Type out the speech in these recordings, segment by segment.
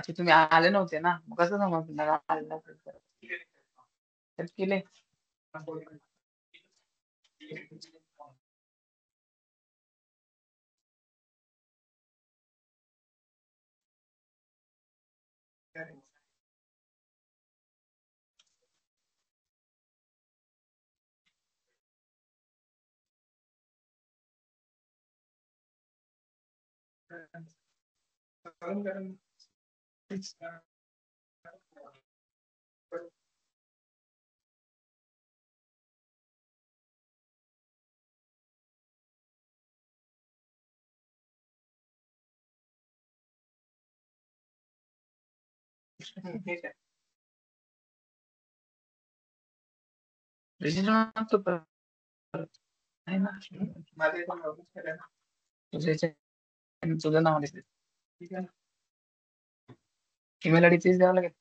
अच्छा तुम्ही आले नव्हते ना, मग कसं समजणार आले नव्हते तर? तर केले. रजिस्टर मागतो परत. आहे ना, तुझं नाव दिसते. ईमेल आयडी तीच द्यावं लागेल.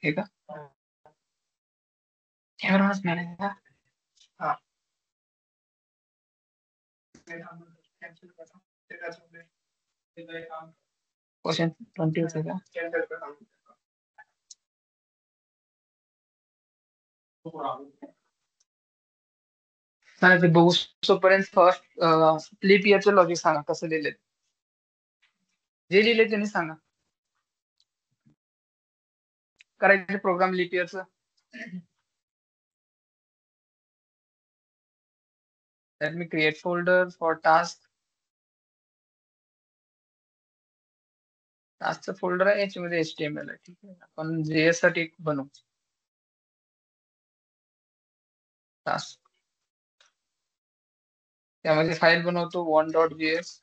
हे का कॅमेराच नाही का? क्वेश्चन 20 होते का? नाही ते बघू पर्यंत फर्स्ट लीप इयरचं लॉजिक सांगा कसं लिहिलंय. जे लिहिले त्यांनी सांगा. करायचे प्रोग्राम लीप इयरचं. Let me create folder for task. टास्कचं फोल्डर आहे, याच्यामध्ये HTML आहे. ठीक आहे, आपण JS साठी एक बनवू. टास्क त्यामध्ये फाईल बनवतो 1.js.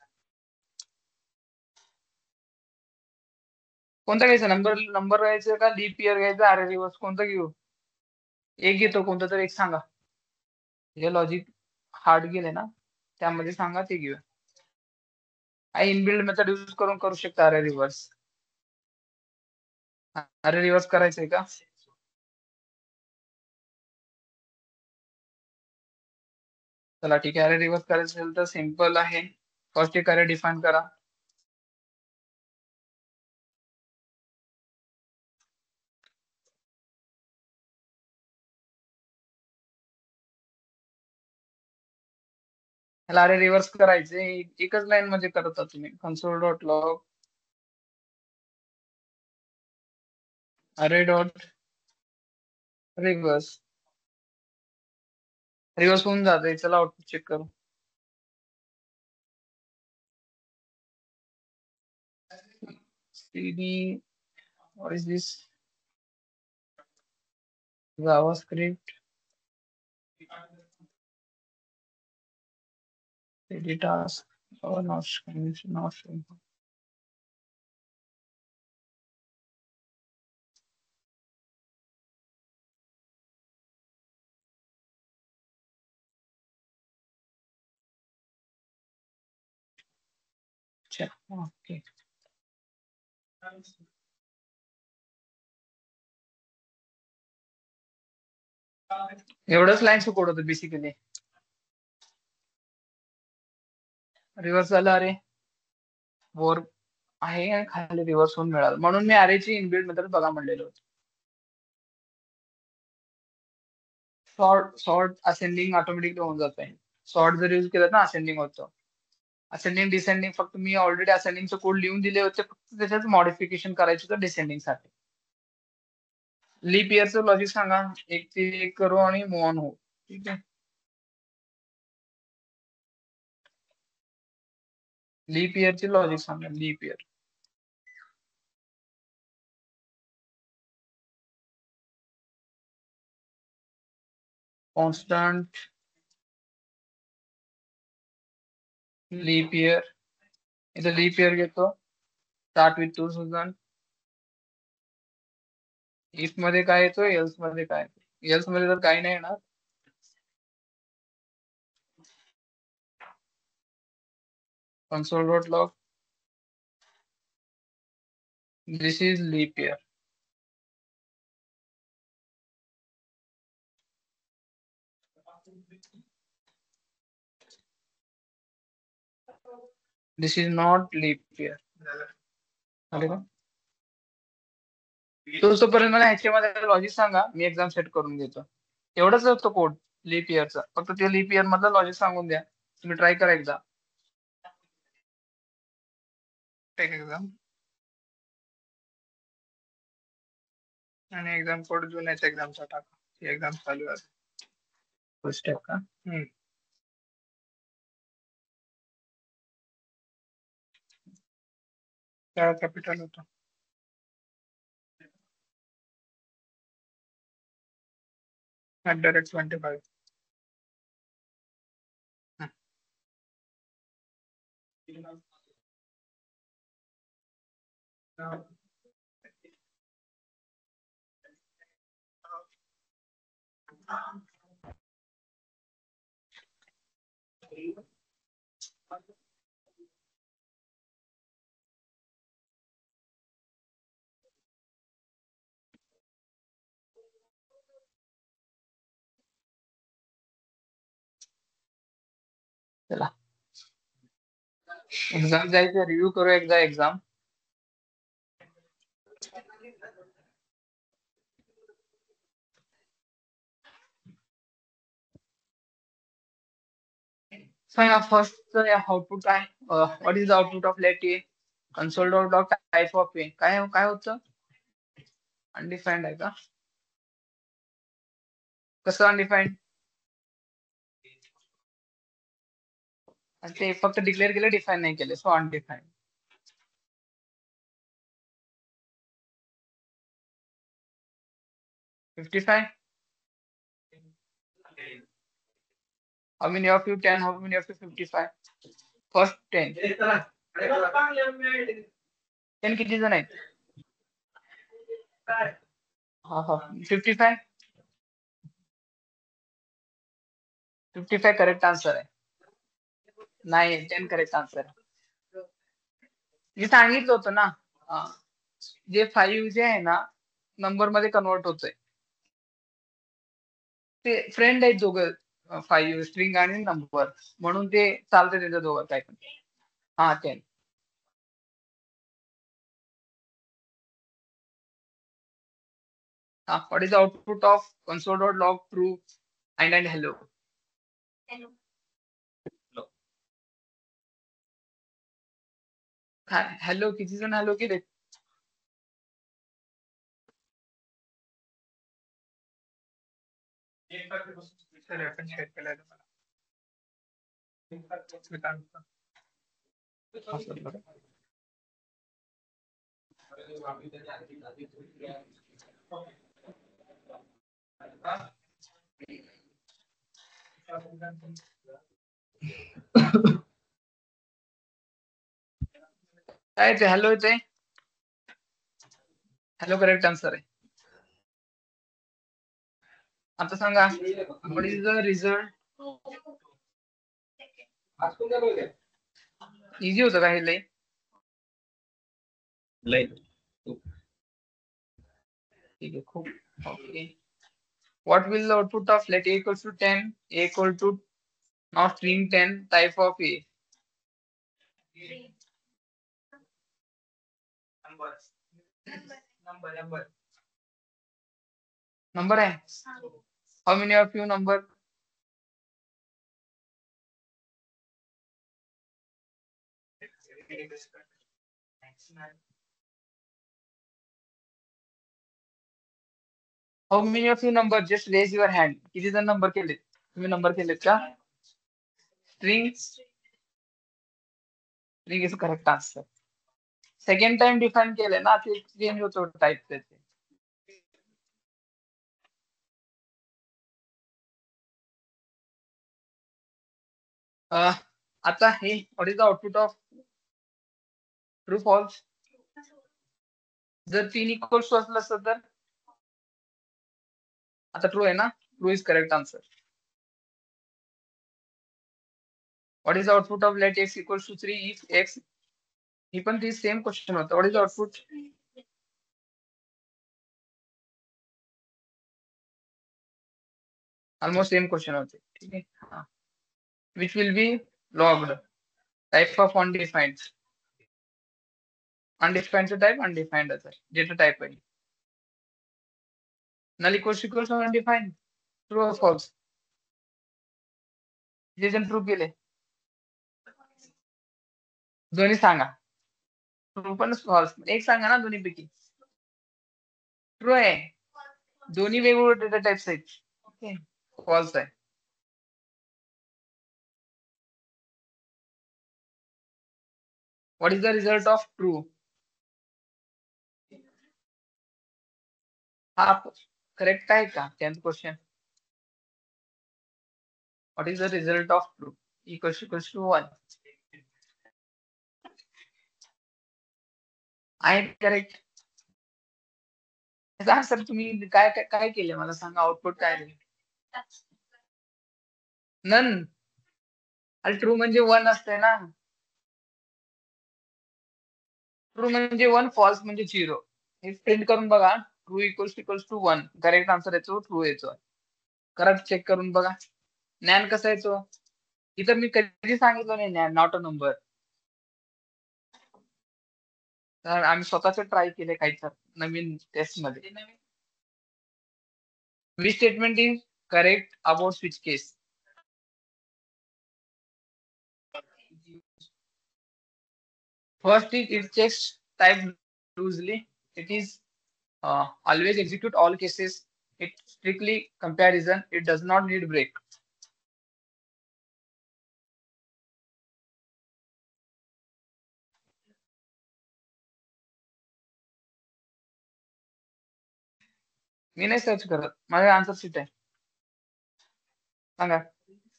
कोणता घ्यायचा, नंबर नंबर घ्यायचा का लीप इयर घ्यायचा, अरे रिवर्स कोणता घेऊ? एक घेतो, कोणता तरी एक सांगा. जे लॉजिक हार्ड गेले ना त्यामध्ये सांगा, ते घेऊया. इनबिल्ड मेथड यूज करून करू शकता अरे रिवर्स. अरे रिवर्स करायचंय का? चला ठीक आहे, अरे रिवर्स करायचं असेल तर सिंपल आहे. फर्स्ट एक अरे डिफाईन करा. त्याला अरे रिवर्स करायचे, एकच लाईन मध्ये करता तुम्ही. कन्सोल डॉट लॉग अरे डॉट रिवर्स. रिवर्स होऊन जाते. चला आउटपुट चेक करू. cd what is this? JavaScript cd task or not showing. अच्छा ओके. एवढंच लाईनचं कोड होतं बेसिकली. रिव्हर्स झालं अरे, वर आहे आणि खाली रिव्हर्स होऊन मिळालं, म्हणून मी अरेची इनबिल्ड मेथड बघा म्हणलेलो होतो. सॉर्ट असेंडिंग ऑटोमॅटिकली होऊन जात आहे. सॉर्ट जर यूज केलं ना असेंडिंग होतं. असेंडिंग डिसेंडिंग फक्त मी ऑलरेडी असेंडिंगचे कोड लिहून दिले होते, फक्त त्याच्यात मॉडिफिकेशन करायचं होतं डिसेंडिंग साठी. लीप इयरचं लॉजिक सांगा, एक ते एक करू आणि मूव ऑन हो. ठीक आहे, लीप इयरची लॉजिक सांगा. Leap year constant leap year. इथं लीप इयर घेतो, स्टार्ट विथ 2000 इफ मध्ये काय येतो, एल्स मध्ये काय येतो? एल्स मध्ये तर काही नाही येणार. Console dot log this is leap year. This is not leap year. झाले का? तोपर्यंत मला ह्याच्यामध्ये लॉजिक सांगा, मी एक्झाम सेट करून घेतो. एवढंच असतो कोड लीप इयरचा, फक्त ते लीप इयर मधलं लॉजिक सांगून द्या. तुम्ही ट्राय करा एकदा. टेक एक्झाम आणि एक्झाम कोड जुन्याच्या एक्झामचा टाका. एक्झाम चालू आहे. फर्स्ट स्टेप का? काय कॅपिटल होतं? @25. चला एक्झाम जायचं, रिव्ह्यू करू एकदा एक्झाम. सांगा फर्स्ट आउटपुट काय? What is the output of let A? Console dot log type of A काय काय होतं? अनडिफाईन्ड आहे का? कसं अनडिफाईन्ड? ते फक्त डिक्लेअर केलं, डिफाईन नाही केले, so undefined. $55. How many of you 10? How many of you 55? First 10. 10 किती जण आहेत? हा हा 55. 55 करेक्ट आन्सर आहे. नाही 10 करेक्ट आन्सर आहे. मी सांगितलं होतं ना, जे 5 जे आहे ना नंबर मध्ये कन्वर्ट होतंय. ते फ्रेंड आहेत दोघं, 5 स्ट्रिंग आणि नंबर, म्हणून ते चालतंय त्यांच्या दोघं काय पण. हा 10. What is the output of console.log true and hello? Hello किती जण हॅलो केले? सर आपण शेअर केलाय तुम्हाला. काय ते हॅलो येते? हॅलो करेक्ट आन्सर आहे. आता सांगा what is the result? Easy होतं का हे लय? ठीक आहे खूप. Okay. What will the output of let a equals to 10, a equal to now string 10 type of a? Number आहे. How many of you number? How many of you number? Just raise your hand. किती जण number केले? तुम्ही number केलेत का? String. String is correct answer. Second time define केले ना, ते चेंज होतो टाईप त्याचे. आता हे what is the output of true false? जर 3 इक्वल्स असलं असतं तर आता ट्रू आहे ना? True is correct answer. What is output of let X equals to 3 if X. ही पण ती सेम क्वेश्चन होतं. What is output? Almost same question होते. ठीक आहे. हा. Which will be logged. Type of undefined. अनडिफाइंडचं टाइप अनडिफाइंडच आहे. डेटा टाइप आहे. Null equals undefined. ट्रू और फॉल्स? जे जण ट्रू केले दोन्ही सांगा. ट्रू पण फॉल्स एक सांगा ना दोन्हीपैकी. ट्रू आहे. दोन्ही वेगवेगळे डेटा टाइप्स आहेत. ओके. फॉल्स आहे. What is the result of true? हा करेक्ट आहे का? 10th question. What is the result of true? Equals to 1 आहे करेक्ट. सर तुम्ही काय काय काय केले मला सांगा. आउटपुट काय दिले? नन. अरे ट्रू म्हणजे 1 असते ना. ट्रू म्हणजे 1, फॉल्स म्हणजे 0. हे प्रिंट करून बघा. True equals to 1 correct answer येतो. ट्रू येतो. करेक्ट चेक करून बघा. ज्ञान कसं येतो? इथं मी कधी सांगितलं नाही ज्ञान नॉट अ नंबर. तर आम्ही स्वतःच ट्राय केले काही तर नवीन टेस्ट मध्ये. Which statement is correct about switch case? First is it checks type loosely. It is always execute all cases. It strictly comparison. It does not need break. मी नाही search करत. माझे आन्सर शीट आहे. सांगा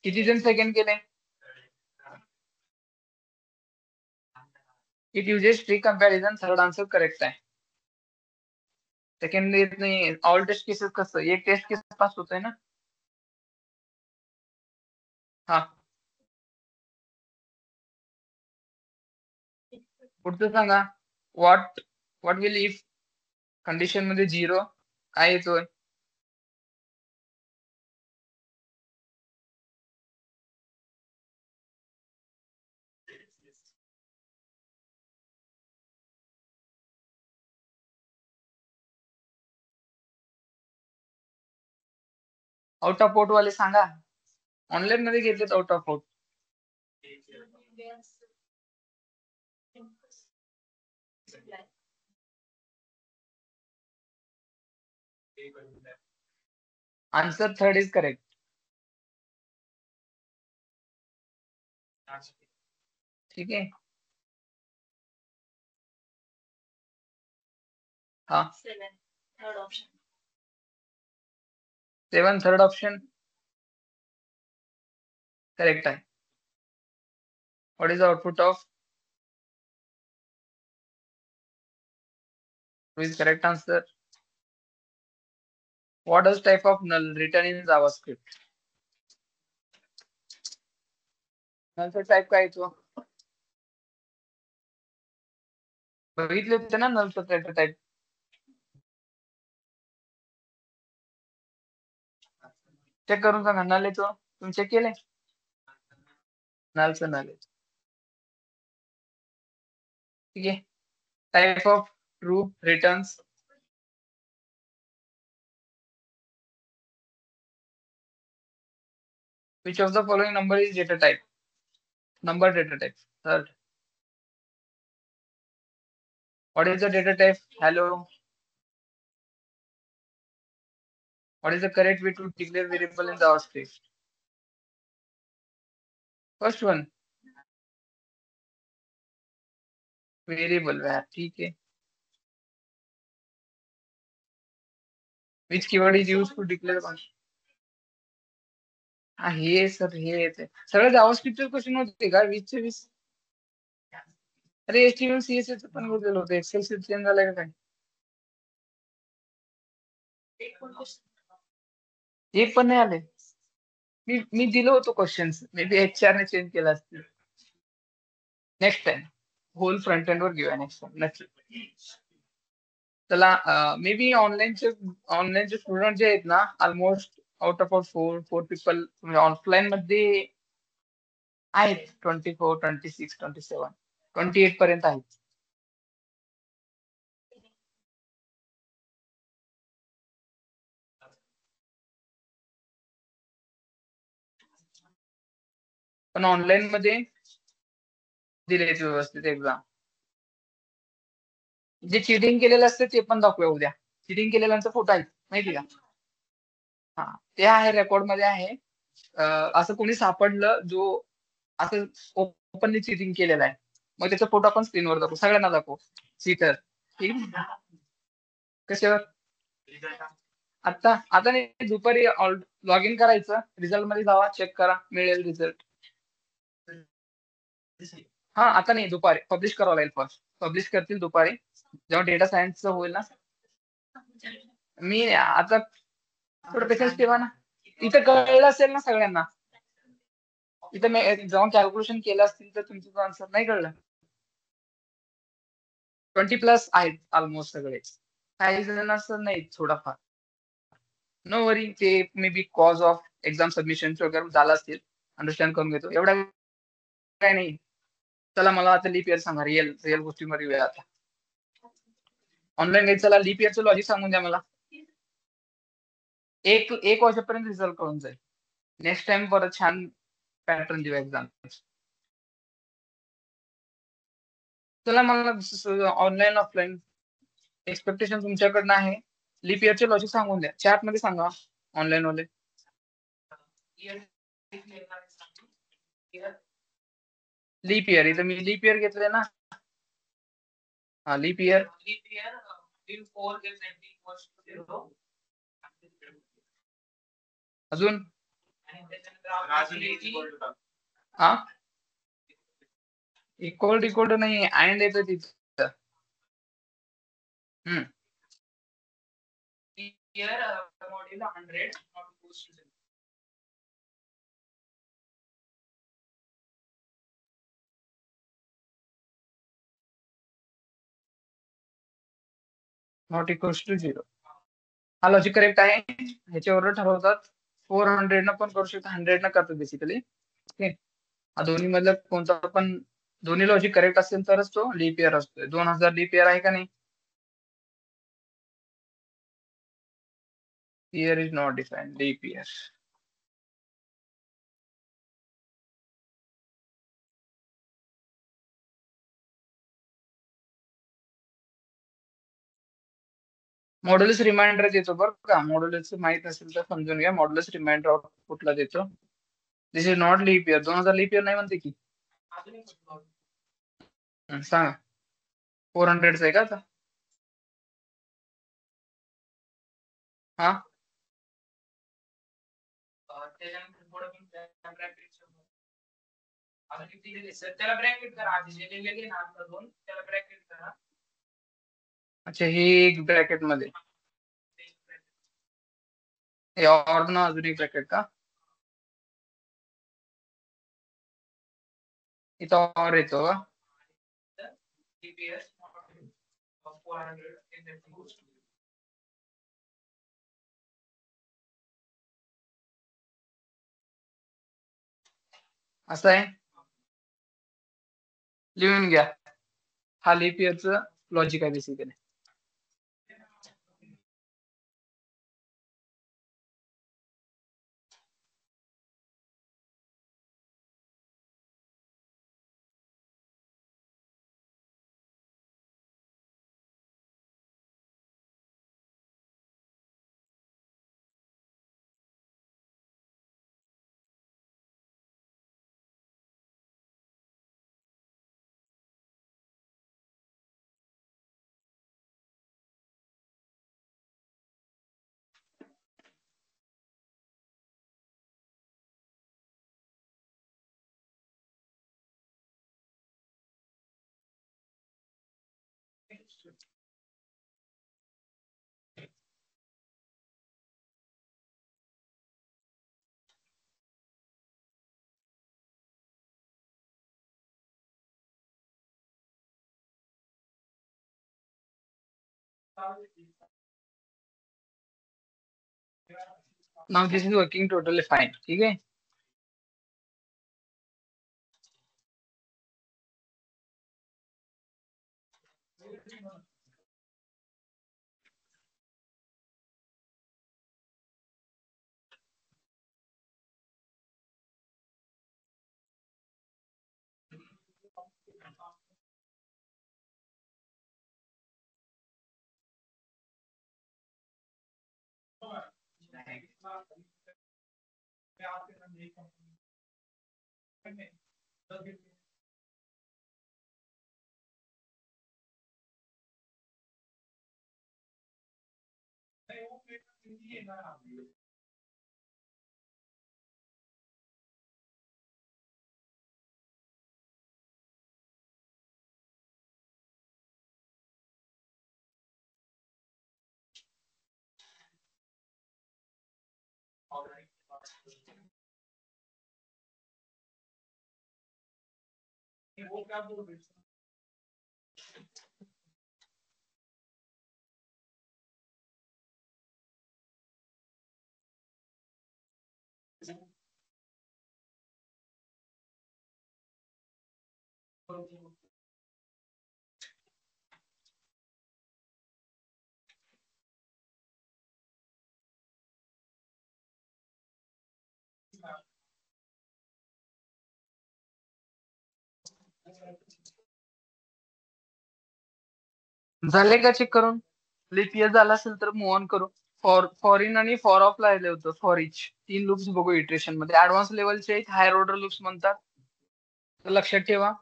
किती जण second केले? It uses strict comparison. Third answer correct आहे. Second येत नाही. ऑल टेस्ट केसेस कसं एक टेस्ट केस पास होतोय ना. हा पुढचं सांगा. What what will if condition मध्ये 0 काय येतोय? आउट ऑफ आउट वाले सांगा. ऑनलाईन मध्ये घेतलेत out of out. Answer third is correct. ठीक आहे. हा 7 थर्ड ऑप्शन करेक्ट आहे. What is the output of? Is correct answer. What does type of null written in JavaScript? नलचा टाइप काय येतो? बघितले होते ना नलचा टाइप. चेक करून सांगा. नल येतो. तुम्ही चेक केले? नलचं नल येतो. ठीक आहे. Type of true returns. Which of the following number is data type? Number data type. Third. What is the data type? Hello. What is the correct way to declare variable in JavaScript? First one. Variable. ठीक है. Which keyword is used to declare function? हे sir हे येते सगळं जावास्क्रिप्टचे question होते का 20 चे 20? अरे HTML CSS पण बोललेलं होतं. एक्सेल शीट चेंज झालंय का काय? एक पण नाही आले. मी दिलं होतं क्वेश्चन्स, मे बी HR ने चेंज केला असतील. Next time whole front end वर घेऊया नेक्स्ट टाइम नक्की. त्याला मे बी ऑनलाईनचे स्टुडंट जे आहेत ना, ऑलमोस्ट आउट ऑफ 4 पीपल म्हणजे ऑफलाईन मध्ये आहेत 24, 26, 27, 28 पर्यंत आहेत. पण ऑनलाईन मध्ये दिलेत व्यवस्थित एक्झाम. जे चिटिंग केलेलं असतं ते पण दाखवूया उद्या. चिटिंग केलेल्यांचा फोटो आहे माहिती का? हा, ते आहे रेकॉर्ड मध्ये आहे. असं कोणी सापडलं जो असं ओपनली चिटिंग केलेलं आहे, मग त्याचा फोटो आपण स्क्रीनवर दाखवू, सगळ्यांना दाखवू. चीटर. ठीक आहे? कशावर? आता आता नाही, दुपारी लॉग इन करायचं, रिझल्ट मध्ये जावा, चेक करा, मिळेल रिझल्ट. हा, आता नाही, दुपारी पब्लिश करावं लागेल फर्स्ट. पब्लिश करतील दुपारी जेव्हा डेटा सायन्सचं होईल ना. मी आता थोडं पेशन्स ठेवा ना. इथं कळलं असेल ना सगळ्यांना. इथं मी जेव्हा कॅल्क्युलेशन केलं असतील तर तुमचं आन्सर नाही कळलं. 20+ आहेत ऑलमोस्ट सगळे. काही जण असं नाही, थोडाफार. नो वरी, ते may be cause of exam submission वगैरे झालं असतील. अंडरस्टँड करून घेतो, एवढा काय नाही. चला, मला आता लीप इयर सांगा, रिअल रिअल गोष्टींवर येऊया आता. ऑनलाईन घ्यायचं, चला लीप इयरचं लॉजिक सांगून द्या मला. एक वाजेपर्यंत रिझल्ट कळून जाईल. नेक्स्ट टाइम परत छान पॅटर्न देऊ एक्झाम. चला, मला ऑनलाईन ऑफलाईन एक्सपेक्टेशन तुमच्याकडनं आहे. लीप इयरचे लॉजिक सांगून द्या, चॅट मध्ये सांगा ऑनलाईन वाले. लीप इयर, इथं मी लीप इयर घेतलंय ना. हा, लीप इयर. अजून हा, इक्वल इक्वल नाही, अँड येतं तिथं. Hmm. Module 100 not equals to 0. हा लॉजिक करेक्ट आहे. ह्याच्यावर ठरवतात. 400 न पण करू शकतो, 100 न करतात बेसिकली. ओके. हा दोन्ही मधलं कोणता पण, दोन्ही लॉजिक करेक्ट असेल तरच तो लीप इयर असतोय. 2000 लीप इयर आहे का नाही? Year is not define leap year. Modulus remainder देतो बरं का. मॉड्युलस माहित नसेल तर समजून घ्या. मॉड्युलस रिमाइंडर आउटपुटला देतो. This is not leap year. 2000 leap year नाही म्हणते की. सांगा, 400 आहे का आता? हा, अच्छा, हे एक ब्रॅकेट मध्ये हे और ना, अजून एक ब्रॅकेट का? इथं और येतो का? असं आहे, लिहून घ्या. हा लीप इयरचं लॉजिक आहे basically. Now this is working totally fine. ठीक आहे. झाले का चेक करून? लीप इयर झाला असेल तर मूव्ह ऑन करू. फॉर इन आणि फॉर ऑफ लावले होतं. फॉर इच 3 लूप्स बघू इटरेशन मध्ये. ऍडव्हान्स लेवलचे हायर ऑर्डर लूप्स म्हणतात. तर लक्षात ठेवा,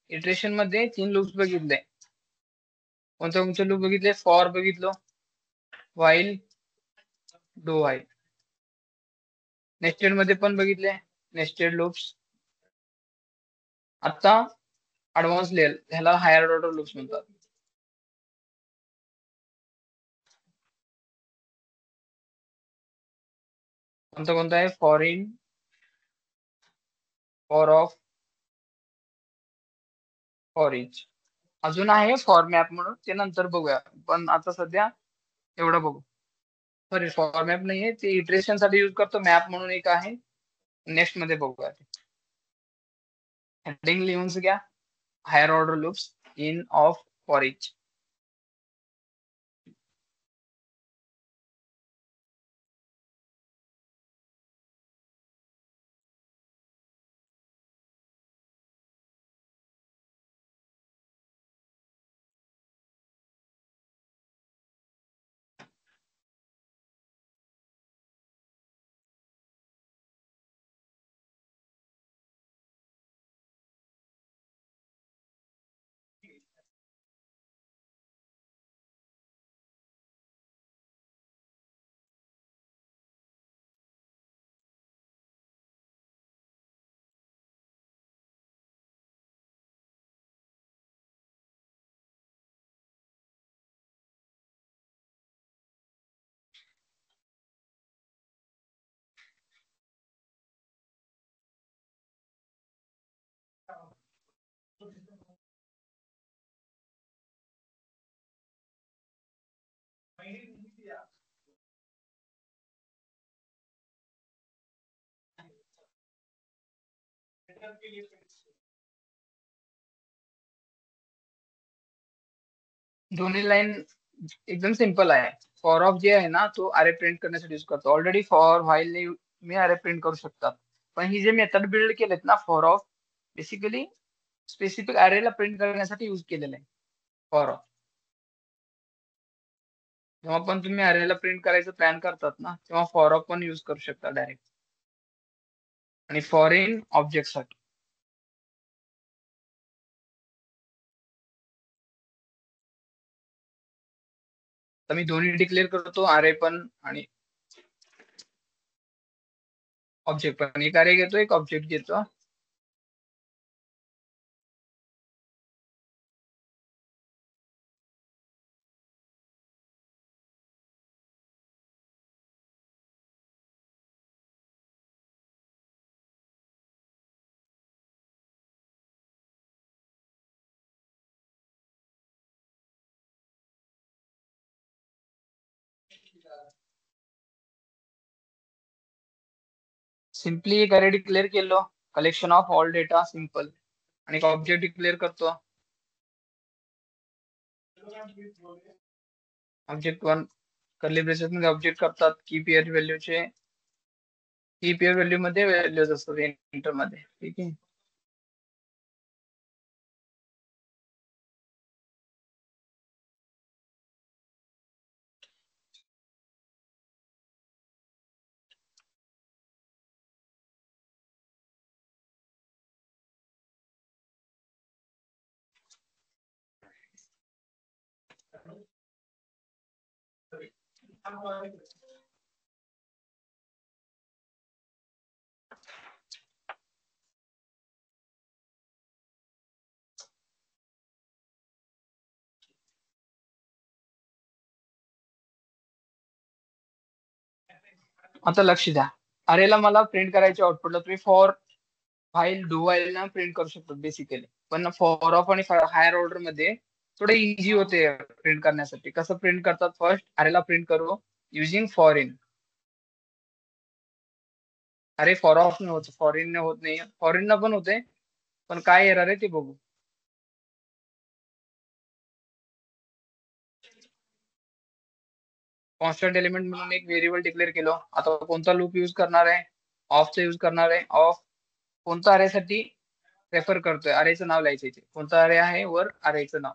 इटरेशन मध्ये 3 लूप्स बघितले. कोणते कोणते लूप बघितले? फॉर बघितलो, व्हाईल, डू व्हाईल. नेस्टेड मध्ये पण बघितले, नेस्टेड लूप्स. आता ऍडव्हान्स लेवल, ह्याला हायर ऑर्डर लूप्स म्हणतात. कोणता कोणता आहे? For in, for of, for इच. अजून आहे फॉर मॅप म्हणून, ते नंतर बघूया. पण आता सध्या एवढं बघू. सॉरी, फॉर मॅप नाहीये ते, इटरेशन साठी युज करतो. मॅप म्हणून एक आहे, नेक्स्ट मध्ये बघूया. हेडिंग लिहून घ्या, higher order loops in of for each. दोन्ही लाईन एकदम सिंपल आहे. फॉर ऑफ जे आहे ना, तो अरे प्रिंट करण्यासाठी यूज करतो. ऑलरेडी फॉर व्हाईल मी अरे प्रिंट करू शकतात. पण ही जे मेथड बिल्ड केलेत ना फॉर ऑफ, बेसिकली स्पेसिफिक अरेला प्रिंट करण्यासाठी यूज केलेलं आहे फॉर ऑफ. जेव्हा पण तुम्ही अरेला प्रिंट करायचं प्लॅन करतात ना, तेव्हा फॉर ऑफ पण यूज करू शकता डायरेक्ट. आणि फॉरेन ऑब्जेक्ट साठी तर मी दोन्ही डिक्लेअर करतो, अरे पण आणि ऑब्जेक्ट पण. एक अरे घेतो, एक ऑब्जेक्ट घेतो. सिम्पली एक अरे डिक्लेअर केलो, collection of all data simple, आणि एक ऑब्जेक्ट डिक्लेअर करतो. ऑब्जेक्ट वन कर्ली ब्रेसेस मध्ये ऑब्जेक्ट करतात की पेअर व्हॅल्यूचे, की पेअर व्हॅल्यू मध्ये व्हॅल्यूज असतात एंटर मध्ये. ठीक आहे. आता लक्ष द्या, अरेला मला प्रिंट करायचे आउटपुटला तुम्ही फॉर फाईल डू व्हाईल ना प्रिंट करू शकतो बेसिकली, पण फॉर ऑफ आणि हायर ऑर्डर मध्ये थोडं इझी होते प्रिंट करण्यासाठी. कसं प्रिंट करतात, फर्स्ट अरेला प्रिंट करू युजिंग फॉर इन. अरे फॉर ऑफ न होत, फॉर इन ने होत नाही, फॉर इन पण होते, पण काय एरर आहे ते बघू. कॉन्स्टंट एलिमेंट म्हणून एक व्हेरिएबल डिक्लेअर केलो. आता कोणता लूप यूज करणार आहे, ऑफचा यूज करणार आहे. ऑफ कोणता अरेसाठी रेफर करतोय, अरेचं नाव लिहायचं इथे, कोणता अरे आहे वर अरेचं नाव,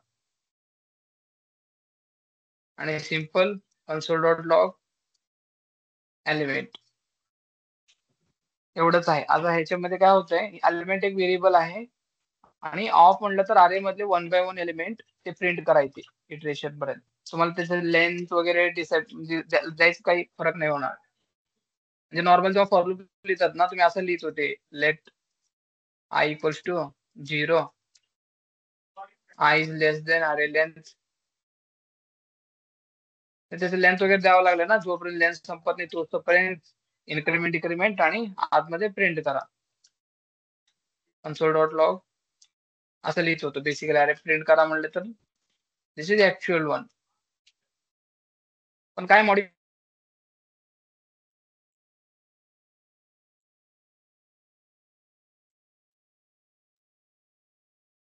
आणि simple console dot log element. एवढंच आहे. आता ह्याच्यामध्ये काय होतंय, एलिमेंट एक व्हेरिएबल आहे, आणि ऑफ म्हणलं तर अरे मधले वन बाय वन एलिमेंट ते प्रिंट करायचे इटरेशन पर्यंत. तुम्हाला त्याचं लेंथ वगैरे डिसाईड म्हणजे द्यायचं काही फरक नाही होणार. म्हणजे नॉर्मल जेव्हा फॉर लूप लिहितात ना तुम्ही, असं लिहित होते, let I equals to 0, I is less than array length. त्याचं लेंथ वगैरे द्यावं लागलं ना, जोपर्यंत लेंथ संपत नाही तोपर्यंत इन्क्रीमेंट डिक्रीमेंट आणि आतमध्ये प्रिंट करा. कन्सोल डॉट लॉग असं लिहित होतो बेसिकली. अरे प्रिंट करा म्हणलं तर दिस इज ऍक्च्युअल वन. पण काय मॉडिफाय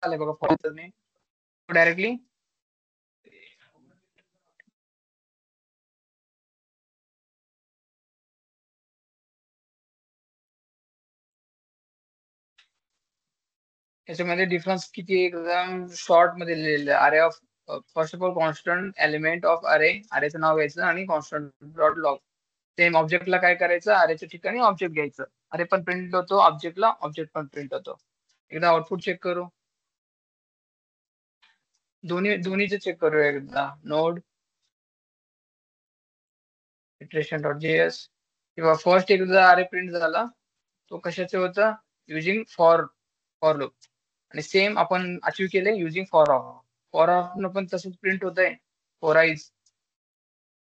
आलंय बघा फॉर मी डायरेक्टली. याच्यामध्ये डिफरन्स किती एकदम शॉर्ट मध्ये लिहिलेलं आहे. अरे of first of all constant element of अरे, अरेचं नाव घ्यायचं आणि कॉन्स्टंट डॉट लॉग. सेम ऑब्जेक्टला काय करायचं, अरेच्या ठिकाणी ऑब्जेक्ट घ्यायचं. अरे पण प्रिंट होतो ऑब्जेक्टला, ऑब्जेक्ट पण प्रिंट होतो. एकदा आउटपुट चेक करू, दोन्हीचे चेक करू एकदा. नोड इटरेशन डॉट जेएस किंवा फर्स्ट एकदा अरे प्रिंट झाला, तो कशाचे होता, युजिंग फॉर फॉर लूप. आणि सेम आपण अचीव केले using for of. For of न पण तसंच प्रिंट होत आहे, फोर आईज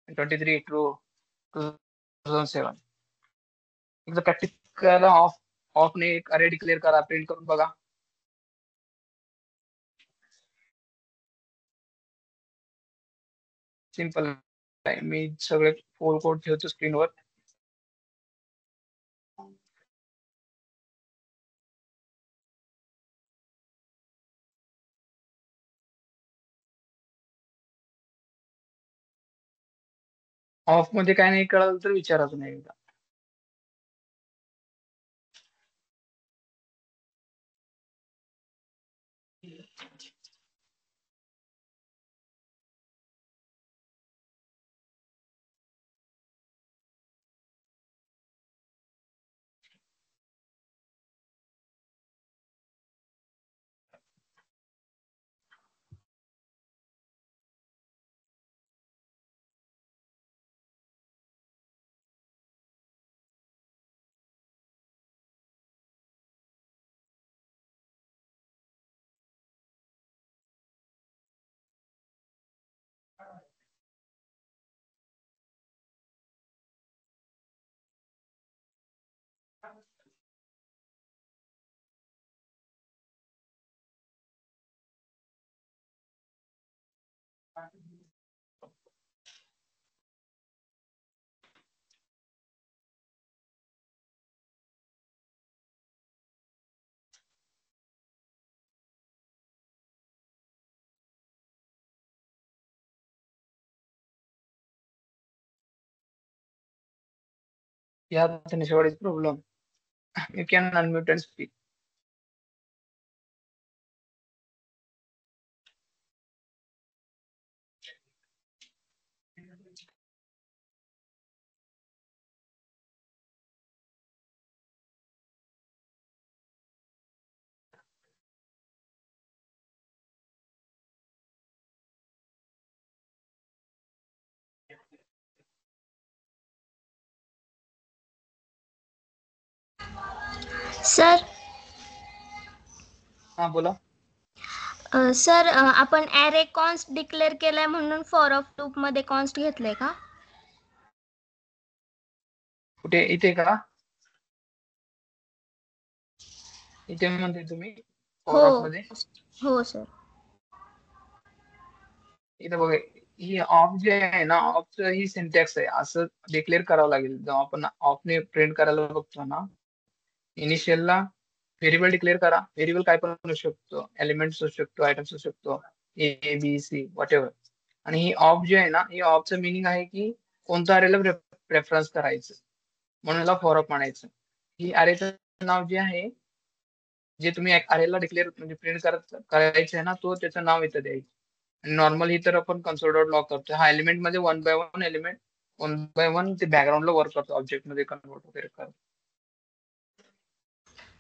23 टू 2007. एकदा प्रॅक्टिस करायला ऑफ ऑफने एक अरे डिक्लेअर करा, प्रिंट करून बघा. सिम्पल आहे. मी सगळे फोर कोड ठेवतो स्क्रीनवर. ऑफ मध्ये काय नाही कळलं तर विचारा तुम्ही एकदा. Yeah, Tanisha, what is problem? You can unmute and speak. Sir हा बोला. सर आपण ॲरे कॉन्स्ट डिक्लेअर केलाय म्हणून फॉर ऑफ लूप मध्ये कॉन्स्ट घेतलंय का? कुठे इथे का? इथे म्हणते तुम्ही हो फॉर ऑफ मध्ये? हो सर. इथे बघा, ही ऑफ जे आहे ना, ऑफचं ही सिंटॅक्स आहे, असं डिक्लेअर करावं लागेल. जेव्हा आपण ऑफने प्रिंट करायला बघतो ना, इनिशियलला व्हेरिएबल डिक्लेअर करा. व्हेरिएबल काय पण असू शकतो, एलिमेंट्स असू शकतो, आयटम्स असू शकतो, A B C whatever. आणि ही ऑफ जे आहे ना, ही ऑफचं मिनिंग आहे की कोणत्या अरेला प्रेफरन्स करायचं, म्हणून याला फॉर ऑफ म्हणायचं. ही अरेचं नाव जे आहे, जे तुम्ही अरेला डिक्लेअर म्हणजे प्रिंट करायचं आहे ना, तो त्याचं नाव इथं द्यायचं. आणि नॉर्मल ही तर आपण कन्सोल डॉट लॉग करतो. हा एलिमेंट मध्ये वन बाय वन ते बॅकग्राऊंडला वर्क करतो, ऑब्जेक्ट मध्ये कन्वर्ट वगैरे करतो.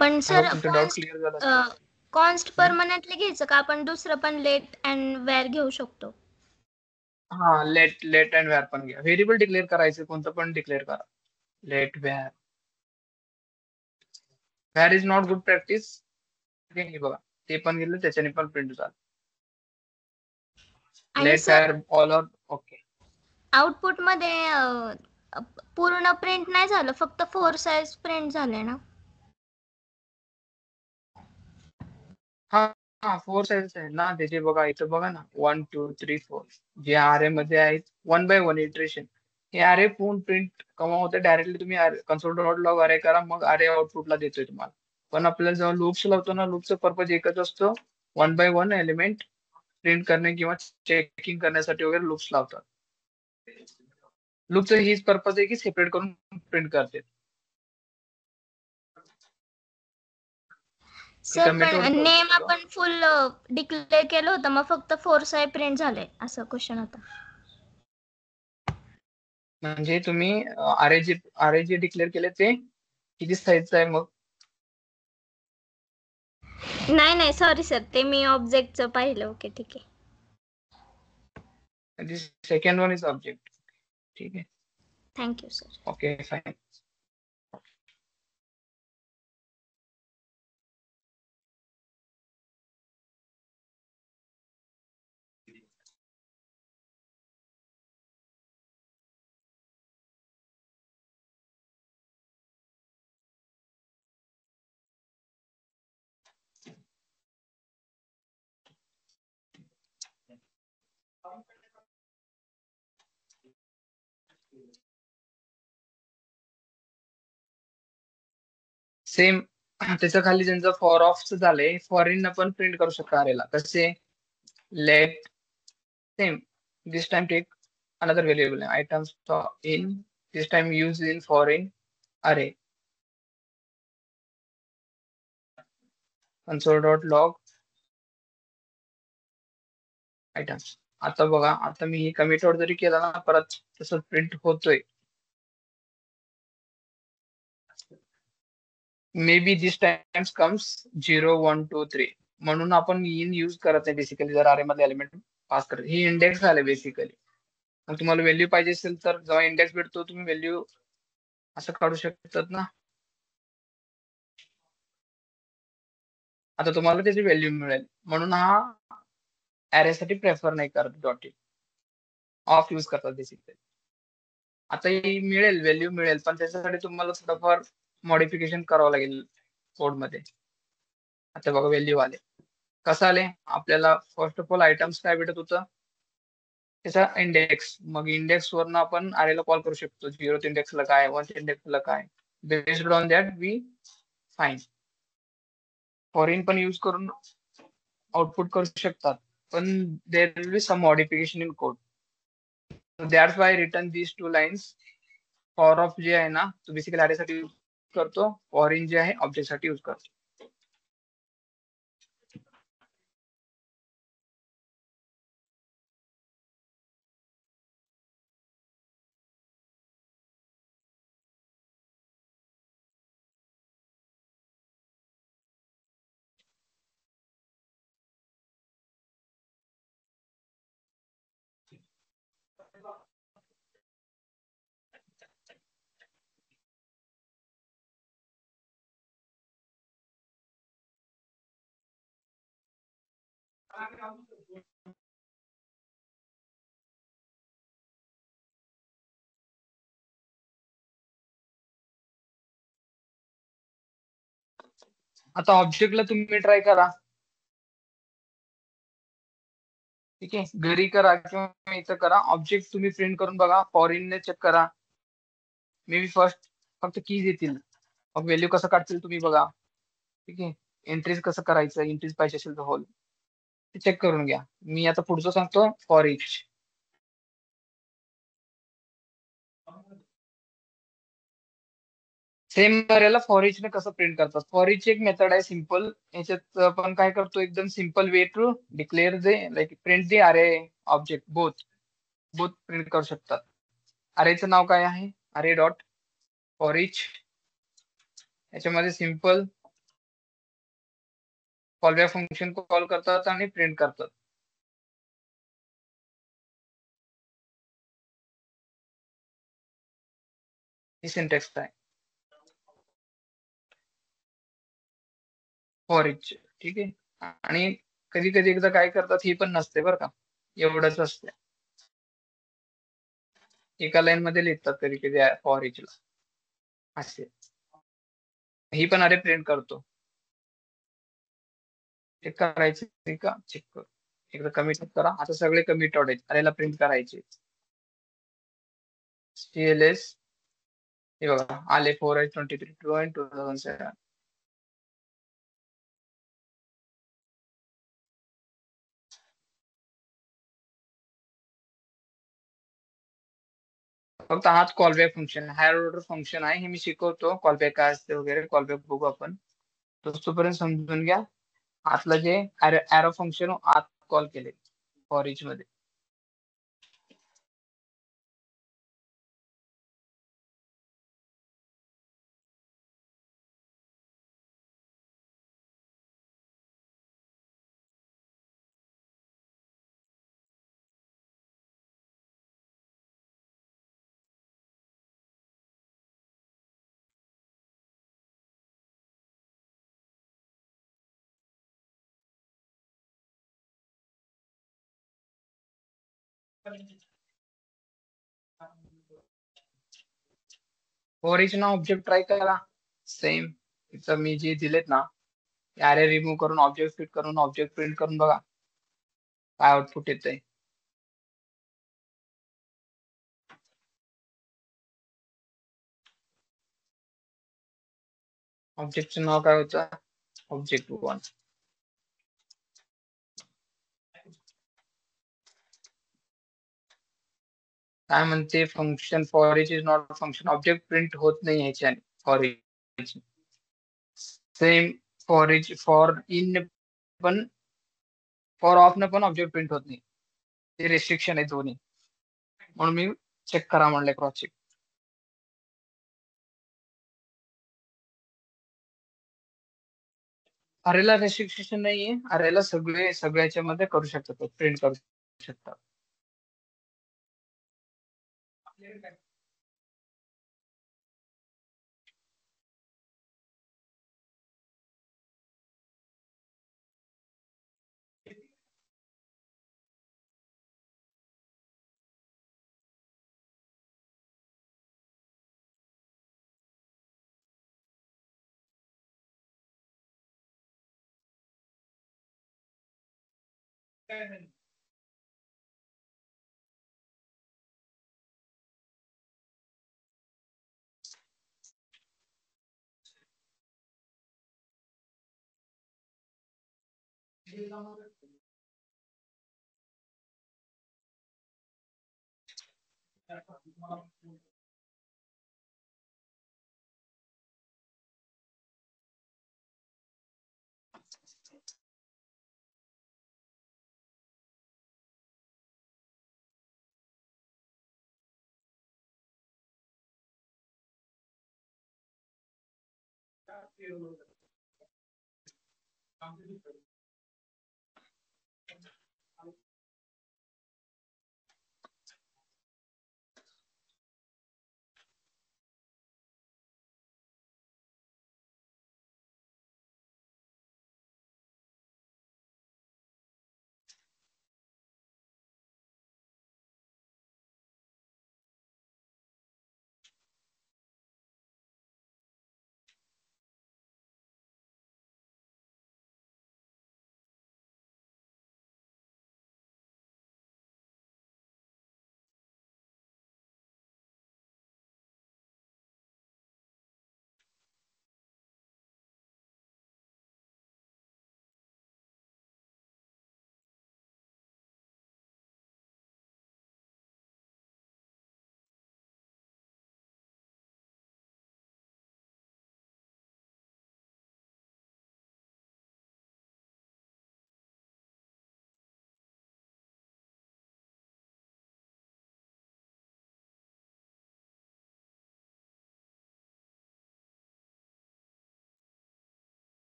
पण आय होप सर तुमचं डाऊट क्लिअर झाला असेल. कॉन्स्ट हम्म? परमनंटली घ्यायचं का आपण दुसरं पण लेट अँड वेअर घेऊ शकतो? हा, लेट अँड व्हेअर पण घ्या. व्हेरिएबल डिक्लेअर करायचं, कोणतं पण डिक्लेअर करा. Let var. Var is not good practice. हे बघा, ते पण गेलं, त्याच्याने पण प्रिंट झालं. आणि let sir var all are okay. Output मध्ये पूर्ण प्रिंट नाही झालं, फक्त 4 साइज प्रिंट झाले ना? हा हा, 4 साइज आहे ना त्याचे. बघा इथं बघा ना, 1 2 3 4 जे अरे मध्ये आहेत, वन बाय वन इटरेशन. हे अरे पूर्ण प्रिंट केव्हा होते, डायरेक्टली तुम्ही कन्सोल डॉट लॉग अरे करा, मग अरे आउटपुटला देतोय तुम्हाला. पण आपल्याला जेव्हा लूप्स लावतो ना, लूपचा पर्पज एकच असतो, one by one element print करणे किंवा चेकिंग करण्यासाठी वगैरे लूप्स लावतात. लूपचं हीच पर्पज आहे की सेपरेट करून प्रिंट करते. सर एका पण मेथड नेम करतो. आपण फुल डिक्लेअर केलं होतं, मग फक्त 4 साइज प्रिंट झाले, असं क्वेश्चन होता. म्हणजे तुम्ही अरे जे डिक्लेअर केले ते किती साईजचं आहे मग? नाही नाही, सॉरी सर, ते मी ऑब्जेक्टचं पाहिलं. ओके ठीक आहे. Second one is object. ठीक आहे, thank you sir. Okay fine. Same त्याच्या खाली ज्यांचं फॉर ऑफचं झालंय, फॉरेन पण प्रिंट करू शकता अरेला. कसे? Let same this time take another variable items in, this time use in for in array, console dot log items. आता बघा, आता मी कमिट आउट जरी केला ना, परत तसं प्रिंट होतोय. May be this times comes 0 1 2 3, म्हणून आपण इन यूज करत नाही बेसिकली. जर अरे मध्ये एलिमेंट पास करत, ही इंडेक्स झाले बेसिकली. मग तुम्हाला व्हॅल्यू पाहिजे असेल तर जेव्हा इंडेक्स भेटतो, तुम्ही व्हॅल्यू असं काढू शकतात ना. आता तुम्हाला त्याची व्हॅल्यू मिळेल, म्हणून हा साठी प्रेफर नाही करत, डॉट ऑफ यूज करतात बेसिकली. आता ही मिळेल, व्हॅल्यू मिळेल, पण त्याच्यासाठी तुम्हाला थोडंफार मॉडिफिकेशन करावं लागेल कोड मध्ये. आता बघा व्हॅल्यू आले. कसं आले आपल्याला? फर्स्ट ऑफ ऑल आयटम्स काय भेटत होतं, त्याचा इंडेक्स. मग इंडेक्स वरनं आपण अरेला कॉल करू शकतो. 0th इंडेक्सला काय, 1th इंडेक्सला काय, based on that we fine. For in पण यूज करून आउटपुट करू शकतात, पण there will be some modification in code. So that's why I written these two lines. For of जे आहे ना तो बेसिकली अरेसाठी यूज करतो. फॉर इन जे आहे ऑब्जेक्ट साठी यूज करतो. आता ऑब्जेक्टला तुम्ही ट्राय करा. ठीक आहे, घरी करा किंवा इथं करा. ऑब्जेक्ट तुम्ही प्रिंट करून बघा. फॉरिन ने चेक करा. मे बी फर्स्ट फक्त कीज येतील. मग व्हॅल्यू कसं काढतील तुम्ही बघा. ठीक आहे, एंट्रीज कसं करायचं, एंट्रीज पाहिजे असेल तर होल ते चेक करून घ्या. मी आता पुढचं सांगतो फॉर इच. सेम याला फॉर इच ने कसं प्रिंट करतात. फॉर इच एक मेथड आहे सिम्पल. याच्यात आपण काय करतो, एकदम simple way to declare the like print the array object both both print करू शकतात. अरेचं नाव काय आहे, अरे डॉट फॉर इच. याच्यामध्ये सिम्पल कॉलबॅक फंक्शन कॉल करतात आणि प्रिंट करतात. ही सिंटॅक्स आहे फॉर इच. ठीक आहे, आणि कधी कधी एकदा काय करतात हे पण नसते बरं का, एवढंच असते. एका लाईन मध्ये लिहितात कधी कधी फॉर इच ला असे. ही पण अरे प्रिंट करतो. चेक करायचे का, चेक कर. एकदा कमिट करा. आता सगळे कमिट आहेत अरेला प्रिंट करायचे. CLS हे बघा आले 4/23/2007. फक्त हाच callback function higher order function आहे. हे मी शिकवतो कॉलबॅक काय असते वगैरे. कॉलबॅक बघू आपण. तोपर्यंत समजून घ्या. आतलं जे एरो फंक्शन आत कॉल केले फॉर इच मध्ये. फॉर इच ना ऑब्जेक्ट ट्राय करा. सेम इथं मी जे दिलेत ना, अरे रिमूव्ह करून ऑब्जेक्ट फिट करून ऑब्जेक्ट प्रिंट करून बघा काय आउटपुट येतंय. ऑब्जेक्टचं नाव काय होतं, ऑब्जेक्ट 1. काय म्हणते function for each is not function. Object print होत नाही ह्याच्याने for each. Same for each for in पण फॉर ऑफ न पण ऑब्जेक्ट प्रिंट होत नाही. ते रेस्ट्रिक्शन आहे दोन्ही, म्हणून मी चेक करा म्हणले क्रॉस चेक. अरेला रेस्ट्रिक्शन नाहीये. अरेला सगळ्याच्या मध्ये करू शकतात, प्रिंट करू शकतात.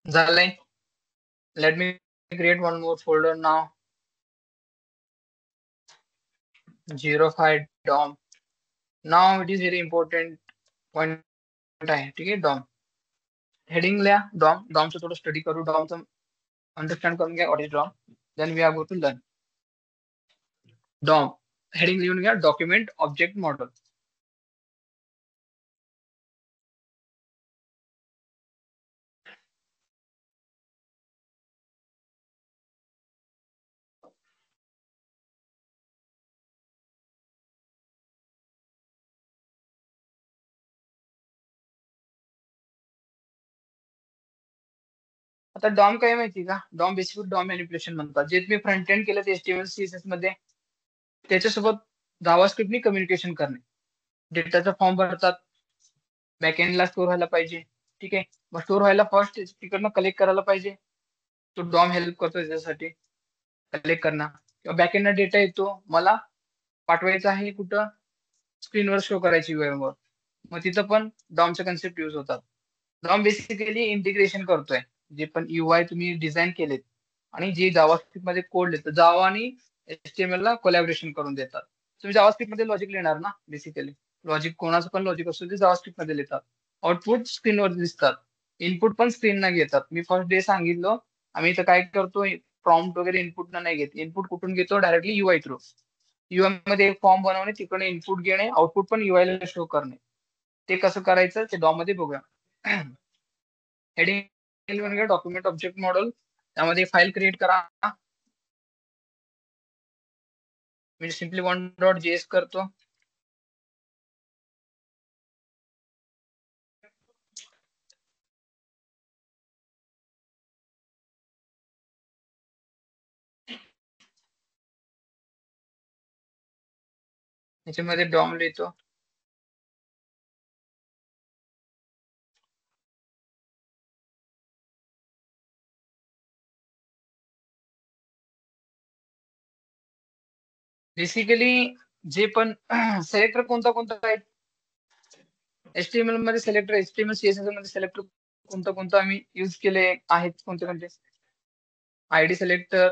झालंय. Let me create one more folder now. 05 DOM. Now it is very important point आहे. ठीक आहे, DOM. हेडिंग लिहा DOM. DOM चं थोडं स्टडी करू. DOM चं अंडरस्टँड करून घ्या what is DOM. Then we are going to learn. DOM. Heading लिहून घ्या डॉक्युमेंट ऑब्जेक्ट मॉडेल. आता डॉम काय माहिती का? डॉम बेसिक डॉम मॅनिप्युलेशन म्हणतात. जे तुम्ही फ्रंट एंड केलं ते HTML CSS मध्ये, त्याच्यासोबत जावास्क्रिप्टनी कम्युनिकेशन करणे. डेटाचा फॉर्म भरतात, बॅकएंडला स्टोअर व्हायला पाहिजे. ठीक आहे, मग स्टोअर व्हायला फर्स्ट तिकडनं कलेक्ट करायला पाहिजे. तो डॉम हेल्प करतो त्याच्यासाठी कलेक्ट करणं. किंवा बॅकएंडला डेटा येतो, मला पाठवायचा आहे कुठं, स्क्रीनवर शो करायची वेळेवर, मग तिथं पण डॉमचे कन्सेप्ट युज होतात. डॉम बेसिकली इंटिग्रेशन करतोय जे पण UI तुम्ही डिझाईन केलेत आणि जे जावास्क्रिप्ट मध्ये कोड लिहितात, जावा आणि HTML ला कोलॅबोरेशन करून देतात. तुम्ही जावास्क्रिप्ट मध्ये लॉजिक लिहिणार ना, बेसिकली लॉजिक कोणाचं पण लॉजिक असतो ते जावास्क्रिप्ट मध्ये लिहितात. आउटपुट स्क्रीनवर दिसतात, इनपुट पण स्क्रीन ना घेतात. मी फर्स्ट डे सांगितलं, आम्ही इथं काय करतो, प्रॉम्प्ट वगैरे इनपुट नाही घेत. इनपुट कुठून घेतो? Directly UI through. UI मध्ये एक फॉर्म बनवणे, तिकडे इनपुट घेणे, आउटपुट पण UI ला शो करणे. ते कसं करायचं ते डॉम मध्ये बघूया. हेडिंग डॉक्युमेंट ऑब्जेक्ट मॉडेल, त्यामध्ये फाईल क्रिएट करा. मी सिम्पली one.js करतो. याच्यामध्ये डॉम लिहितो. बेसिकली जे पण सिलेक्टर कोणता कोणता आहे HTML मध्ये, सिलेक्टर HTML CSS मध्ये सिलेक्टर कोणता कोणता आम्ही यूज केले आहेत, कोणते कोणते? ID selector,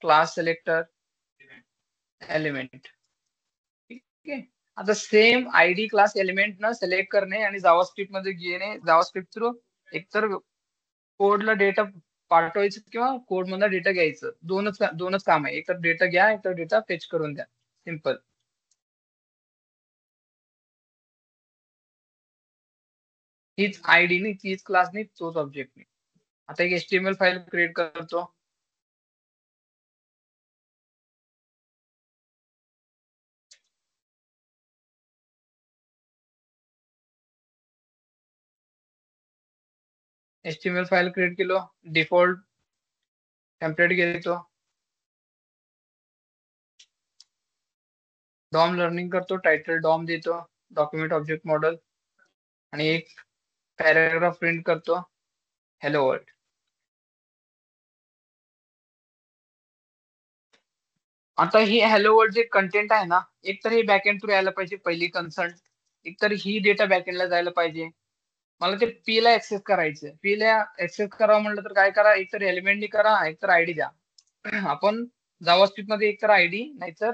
class selector, element. ठीक आहे, आता सेम ID क्लास एलिमेंट ना सिलेक्ट करणे आणि जावास्क्रिप्ट मध्ये घेणे, जावास्क्रिप्ट थ्रू एकतर कोडला डेटा पाठवायचं किंवा कोड मधला डेटा घ्यायचं. दोनच काम आहे, एक तर डेटा घ्या, एक तर डेटा फेच करून द्या. सिम्पल. हीच ID नाही, तीच क्लास नाही, तोच ऑब्जेक्ट नाही. आता एक HTML फाईल क्रिएट करतो. HTML फाईल क्रिएट केलो, डिफॉल्ट टेम्पलेट घेतो, डॉम लर्निंग करतो, टायटल डॉम देतो, डॉक्युमेंट ऑब्जेक्ट मॉडेल, आणि एक पॅराग्राफ प्रिंट करतो, हॅलो वर्ल्ड. आता ही हॅलो वर्ल्ड जे कंटेंट आहे ना, एक तर हे बॅकएंड थ्रू यायला पाहिजे पहिली कन्सर्न, एक तर ही डेटा बॅकएंडला जायला पाहिजे. मला ते पी ला ऍक्सेस करायचं. पी ला ऍक्सेस करावं म्हटलं तर काय करा, एकतर एलिमेंटनी करा, एकतर आयडी द्या. आपण जावास्क्रिप्ट मध्ये एकतर आयडी नाहीतर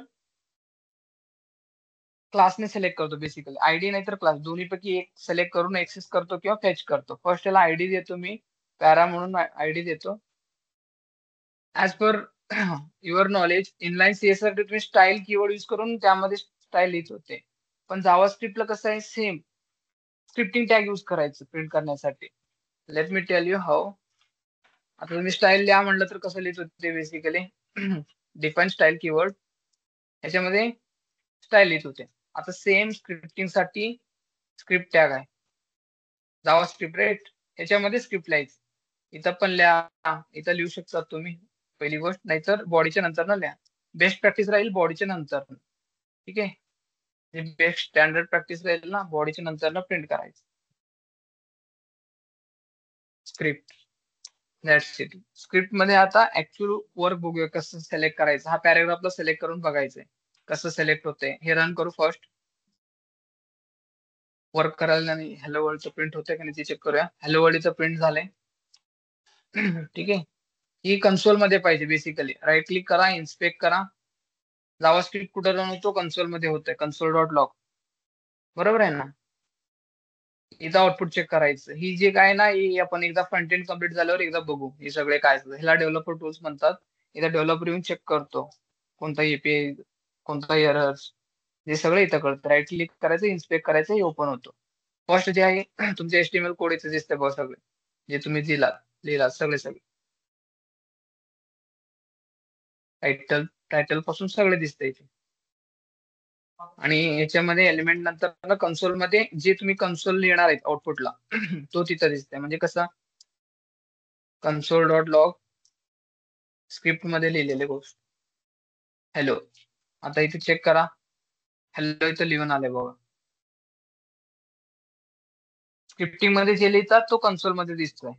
क्लासने सिलेक्ट करतो. बेसिकली आयडी नाहीतर क्लास दोन्हीपैकी एक सिलेक्ट करून ऍक्सेस करतो किंवा फेच करतो. फर्स्ट याला आयडी देतो मी, पॅरा म्हणून आयडी देतो. As per your knowledge inline CSS साठी तुम्ही स्टाईल कीवर्ड यूज करून त्यामध्ये स्टाईल लिहित होते. पण जावास्क्रिप्टला कसं आहे, सेम स्क्रिप्टिंग टॅग यूज करायचं प्रिंट करण्यासाठी. Let me tell you how. आता तुम्ही स्टाईल लिहा म्हटलं तर कसं लिहित होते बेसिकली डिफाईन स्टाईल कीवर्ड, ह्याच्यामध्ये स्टाईल लिहित होते. आता सेम स्क्रिप्टिंग साठी स्क्रिप्ट टॅग आहे जावास्क्रिप्ट राईट, ह्याच्यामध्ये स्क्रिप्ट लिहायचं. इथं पण लिहा, इथं लिहू शकता तुम्ही पहिली गोष्ट, नाहीतर बॉडीच्या नंतर ना लिहा. बेस्ट प्रॅक्टिस राहील बॉडीच्या नंतर. ठीक आहे, बेस्ट स्टँडर्ड प्रॅक्टिस राहील ना, बॉडीच्या नंतर ना प्रिंट करायचं स्क्रिप्ट. That's it. स्क्रिप्ट मध्ये आता ऍक्च्युअल वर्क बघूया कसं सिलेक्ट करायचं. हा पॅराग्राफला सिलेक्ट करून बघायचंय कसं सिलेक्ट होतंय. हे रन करू फर्स्ट. वर्क करायला नाही, हॅलो वर्ल्डचं प्रिंट होतंय का नाही ते चेक करूया. हॅलो वर्ल्डचं प्रिंट झालंय. ठीक आहे, ही कन्सोल मध्ये पाहिजे बेसिकली. राईट क्लिक करा, इन्स्पेक्ट करा. जावास्क्रिप्ट कुठे रन होतो, कन्सोल मध्ये होतोय, कन्सोल डॉट लॉग. बरोबर आहे ना. इथं आउटपुट चेक करायचं. ही जे काय ना, ही आपण एकदा फ्रंट एंड कम्प्लीट झाल्यावर एकदा बघू हे सगळे काय असतं. ह्याला डेव्हलपर टूल्स म्हणतात. इथं डेव्हलपर येऊन चेक करतो कोणता एपीआय, कोणता एरर्स, हे सगळं इथं कळतं. राईट क्लिक करायचं, इन्स्पेक्ट करायचं, हे ओपन होतो. फर्स्ट जे आहे तुमचे HTML कोड इथे दिसते बघा, सगळे जे तुम्ही लिहिला सगळे टायटल टायटल पासून सगळे दिसते इथे. आणि याच्यामध्ये एलिमेंट नंतर कन्सोल मध्ये जे तुम्ही कन्सोल लिहिणार आहेत आउटपुटला तो तिथं दिसतंय. म्हणजे कसं, कन्सोल डॉट लॉग स्क्रिप्ट मध्ये लिहिलेली गोष्ट हॅलो. आता इथे चेक करा, हॅलो इथं लिहून आलंय बघा. स्क्रिप्टिंग मध्ये जे लिहितात तो कन्सोल मध्ये दिसतोय.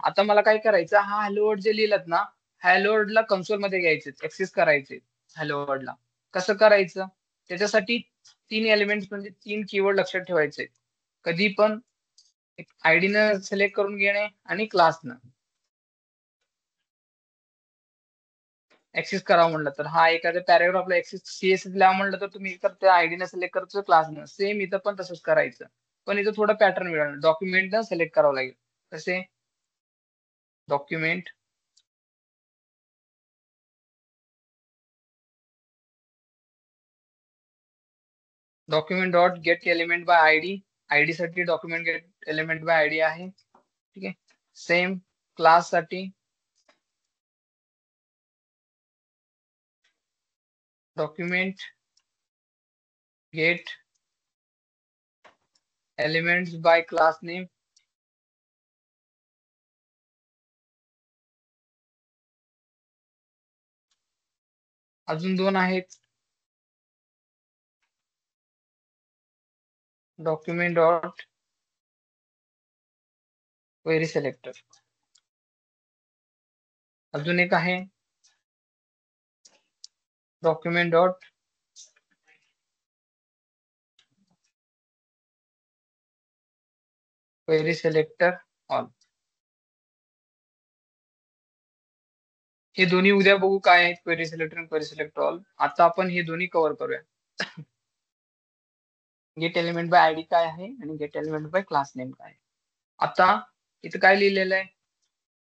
आता मला काय करायचं, हा हॅलो वर्ड जे लिहिलात ना, हॅलो वर्डला कन्सोल मध्ये घ्यायचे, ऍक्सेस करायचे हॅलो वर्डला. कसं करायचं, त्याच्यासाठी 3 एलिमेंट म्हणजे 3 कीवर्ड लक्षात ठेवायचे. कधी पण आयडीनं सिलेक्ट करून घेणे आणि क्लासनं ऍक्सेस करावं म्हटलं तर. हा एखाद्या पॅराग्राफला ऍक्सेस सीएसएस लावा म्हटलं तर तुम्ही तर त्या आयडीनं सिलेक्ट करायचं, क्लासनं. सेम इथं पण तसंच करायचं. पण इथं थोडं पॅटर्न मिळालं, डॉक्युमेंटनं सिलेक्ट करावं लागेल. कसे, document dot get element by ID. ID साठी document get element by ID आहे. ठीक आहे, सेम क्लास साठी document get elements by class name. अजून 2 आहेत, डॉक्युमेंट डॉट क्वेरी सिलेक्टर. अजून एक आहे document dot query selector all. हे दोन्ही उद्या बघू काय आहेत, क्वेरी सिलेक्टर आणि क्वेरी सिलेक्टर ऑल. आता आपण हे दोन्ही कव्हर करूया. गेट एलिमेंट बाय आयडी काय आहे आणि gate element bye class name काय आहे. आता इथं काय लिहिलेलं आहे,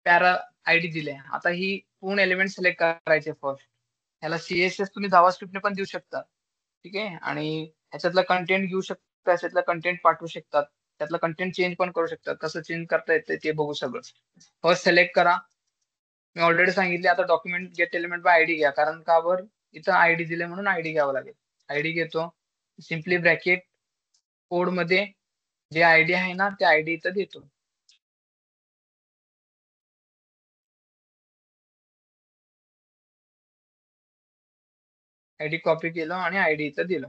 पॅरा आयडी दिले. आता ही पूर्ण एलिमेंट सिलेक्ट करायचे फर्स्ट. ह्याला सीएसएस तुम्ही जावास्क्रिप्टने पण देऊ शकता. ठीक आहे, आणि ह्याच्यातला कंटेंट घेऊ शकता, ह्याच्यातला कंटेंट पाठवू शकतात, त्यातला कंटेंट चेंज पण करू शकतात. कसं चेंज करता येतं ते बघू सगळं. फर्स्ट सिलेक्ट करा. मी ऑलरेडी सांगितले, आता document get element by ID घ्या, कारण का वर इथं आयडी दिले म्हणून आयडी घ्यावं लागेल. आयडी घेतो, सिम्पली ब्रॅकेट कोड मध्ये जे आयडी आहे ना त्या आयडी इथं देतो. आयडी कॉपी केलं आणि आयडी इथं दिलं.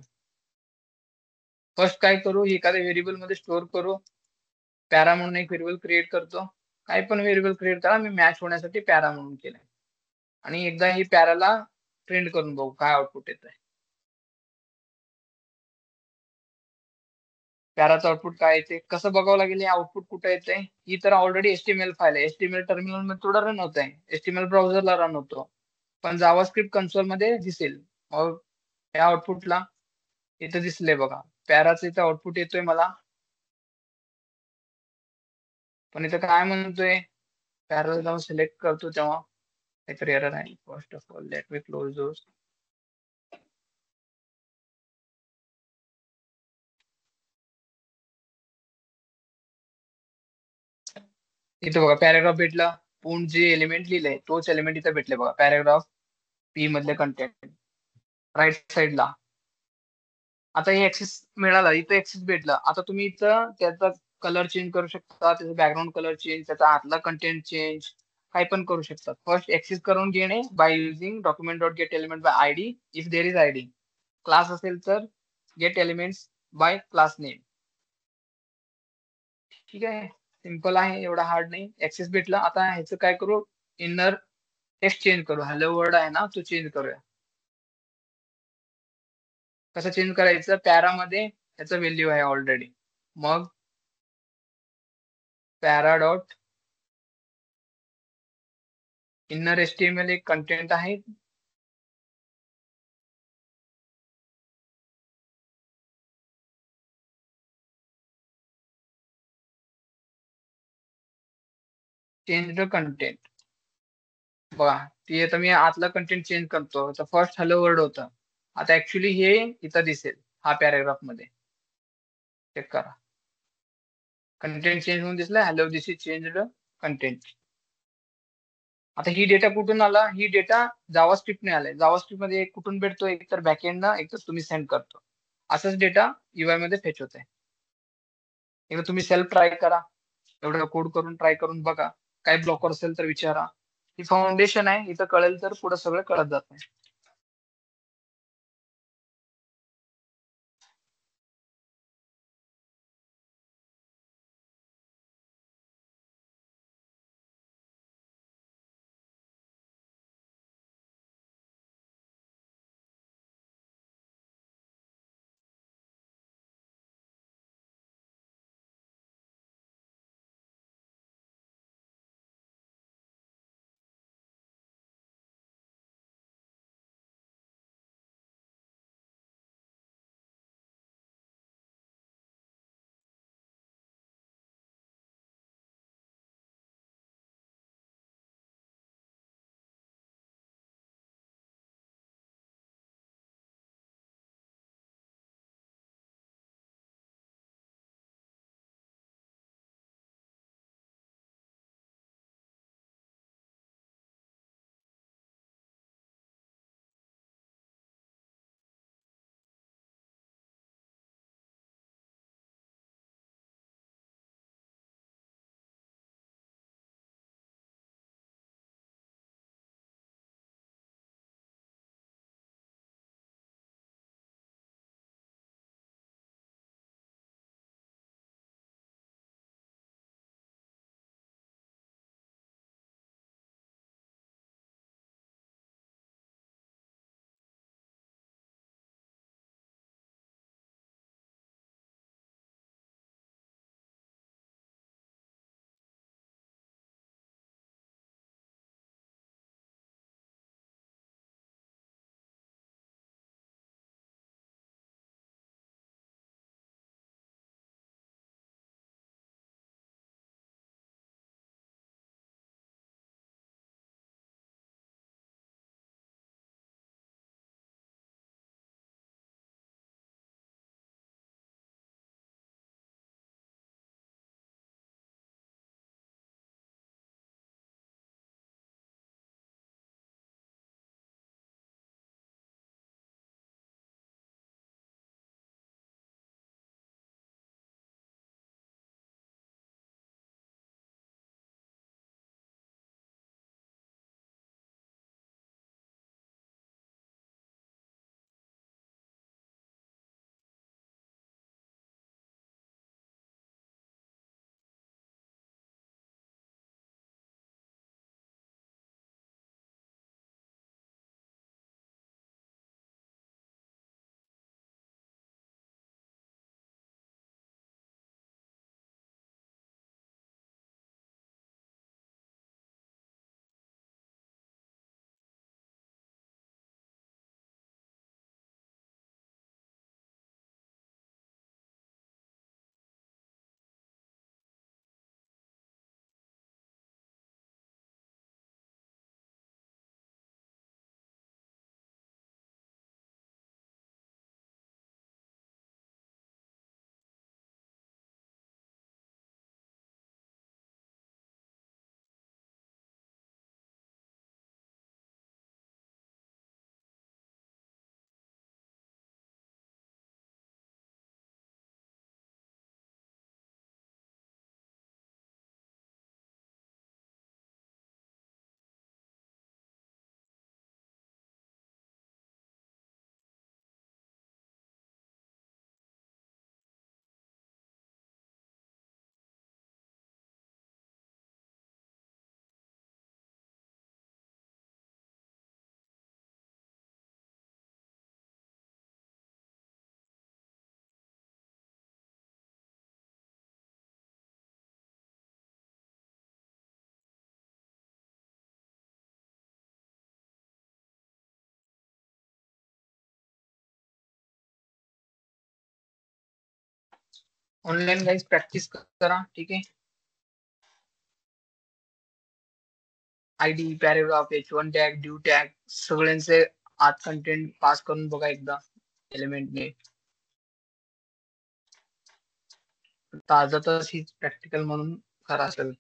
फर्स्ट काय करू, एखाद्या व्हेरिएबल मध्ये स्टोअर करू. पॅरा म्हणून एक व्हेरिएबल क्रिएट करतो. काही पण व्हेरिएबल क्रिएट करा, मी मॅच होण्यासाठी पॅरा म्हणून केलंय. आणि एकदा ही पॅराला प्रिंट करून बघू काय आउटपुट येत आहे. पॅराचं आउटपुट काय येते कसं बघावं लागेल हे आउटपुट कुठे येते. ही तर ऑलरेडी एचटीएमएल फाईल आहे. एचटीएमएल टर्मिनल मध्ये थोडा रन होत आहे. एचटीएमएल ब्राउझरला रन होतो. पण जावास्क्रिप्ट कन्सोल मध्ये दिसेल. मग या आउटपुटला इथं दिसले बघा. पॅराचं इथं आउटपुट येतोय मला. पण इथं काय म्हणतोय पॅराला जेव्हा सिलेक्ट करतो तेव्हा काहीतरी एरर आहे. First of all let me close those. इथं बघा पॅराग्राफ भेटला. पूर्ण जे एलिमेंट लिहिलंय तोच एलिमेंट इथं भेटले बघा. पॅराग्राफ पी मधले कंटेंट राईट साईडला. आता हे ऍक्सेस मिळाला. इथं ऍक्सेस भेटला. आता तुम्ही इथं त्याचा कलर चेंज करू शकता. त्याचा बॅकग्राऊंड कलर चेंज, त्याचा आतला कंटेंट चेंज काही पण करू शकता. फर्स्ट ऍक्सेस करून घेणे by using document dot get element by ID if there is ID. Class असेल तर gate elements by class name. ठीक आहे. सिंपल आहे. एवढा हार्ड नाही. ऍक्सेस भेटला. आता ह्याचं काय करू. इनर टेक्स्ट चेंज करू. हॅलो वर्ड आहे ना तो चेंज करूया. कसं चेंज करायचं. पॅरामध्ये त्याचं व्हॅल्यू आहे ऑलरेडी. मग पॅरा डॉट इनर एचटीएमएल एक कंटेंट आहे. Change the content. बघा ती आता मी आतला कंटेंट चेंज करतो. तर फर्स्ट हॅलो वर्ड होतं. आता ऍक्च्युली हे इथं दिसेल हा पॅराग्राफ मध्ये. चेक करा. कंटेंट चेंज होऊन दिसला. Hello this is change content. आता ही डेटा कुठून आला. ही डेटा जावास्क्रिप्टने आलाय. जावास्क्रिप्ट मध्ये कुठून भेटतो. एक तर बॅकएंडना एक तर तुम्ही सेंड करतो. असंच डेटा युआय मध्ये फेच होत आहे. एकदा तुम्ही सेल्फ ट्राय करा. एवढं कोड करून ट्राय करून बघा. काय ब्लॉकर असेल तर विचारा. ही फाउंडेशन आहे. इथं कळेल तर पुढे सगळं कळत जात. ऑनलाईन गाईज प्रॅक्टिस करा, ठीक आहे. ID, paragraph, H1 tag, due tag सगळ्यांचे आत कंटेंट पास करून बघा एकदा एलिमेंटने. ताजतच हीच प्रॅक्टिकल म्हणून करा असेल.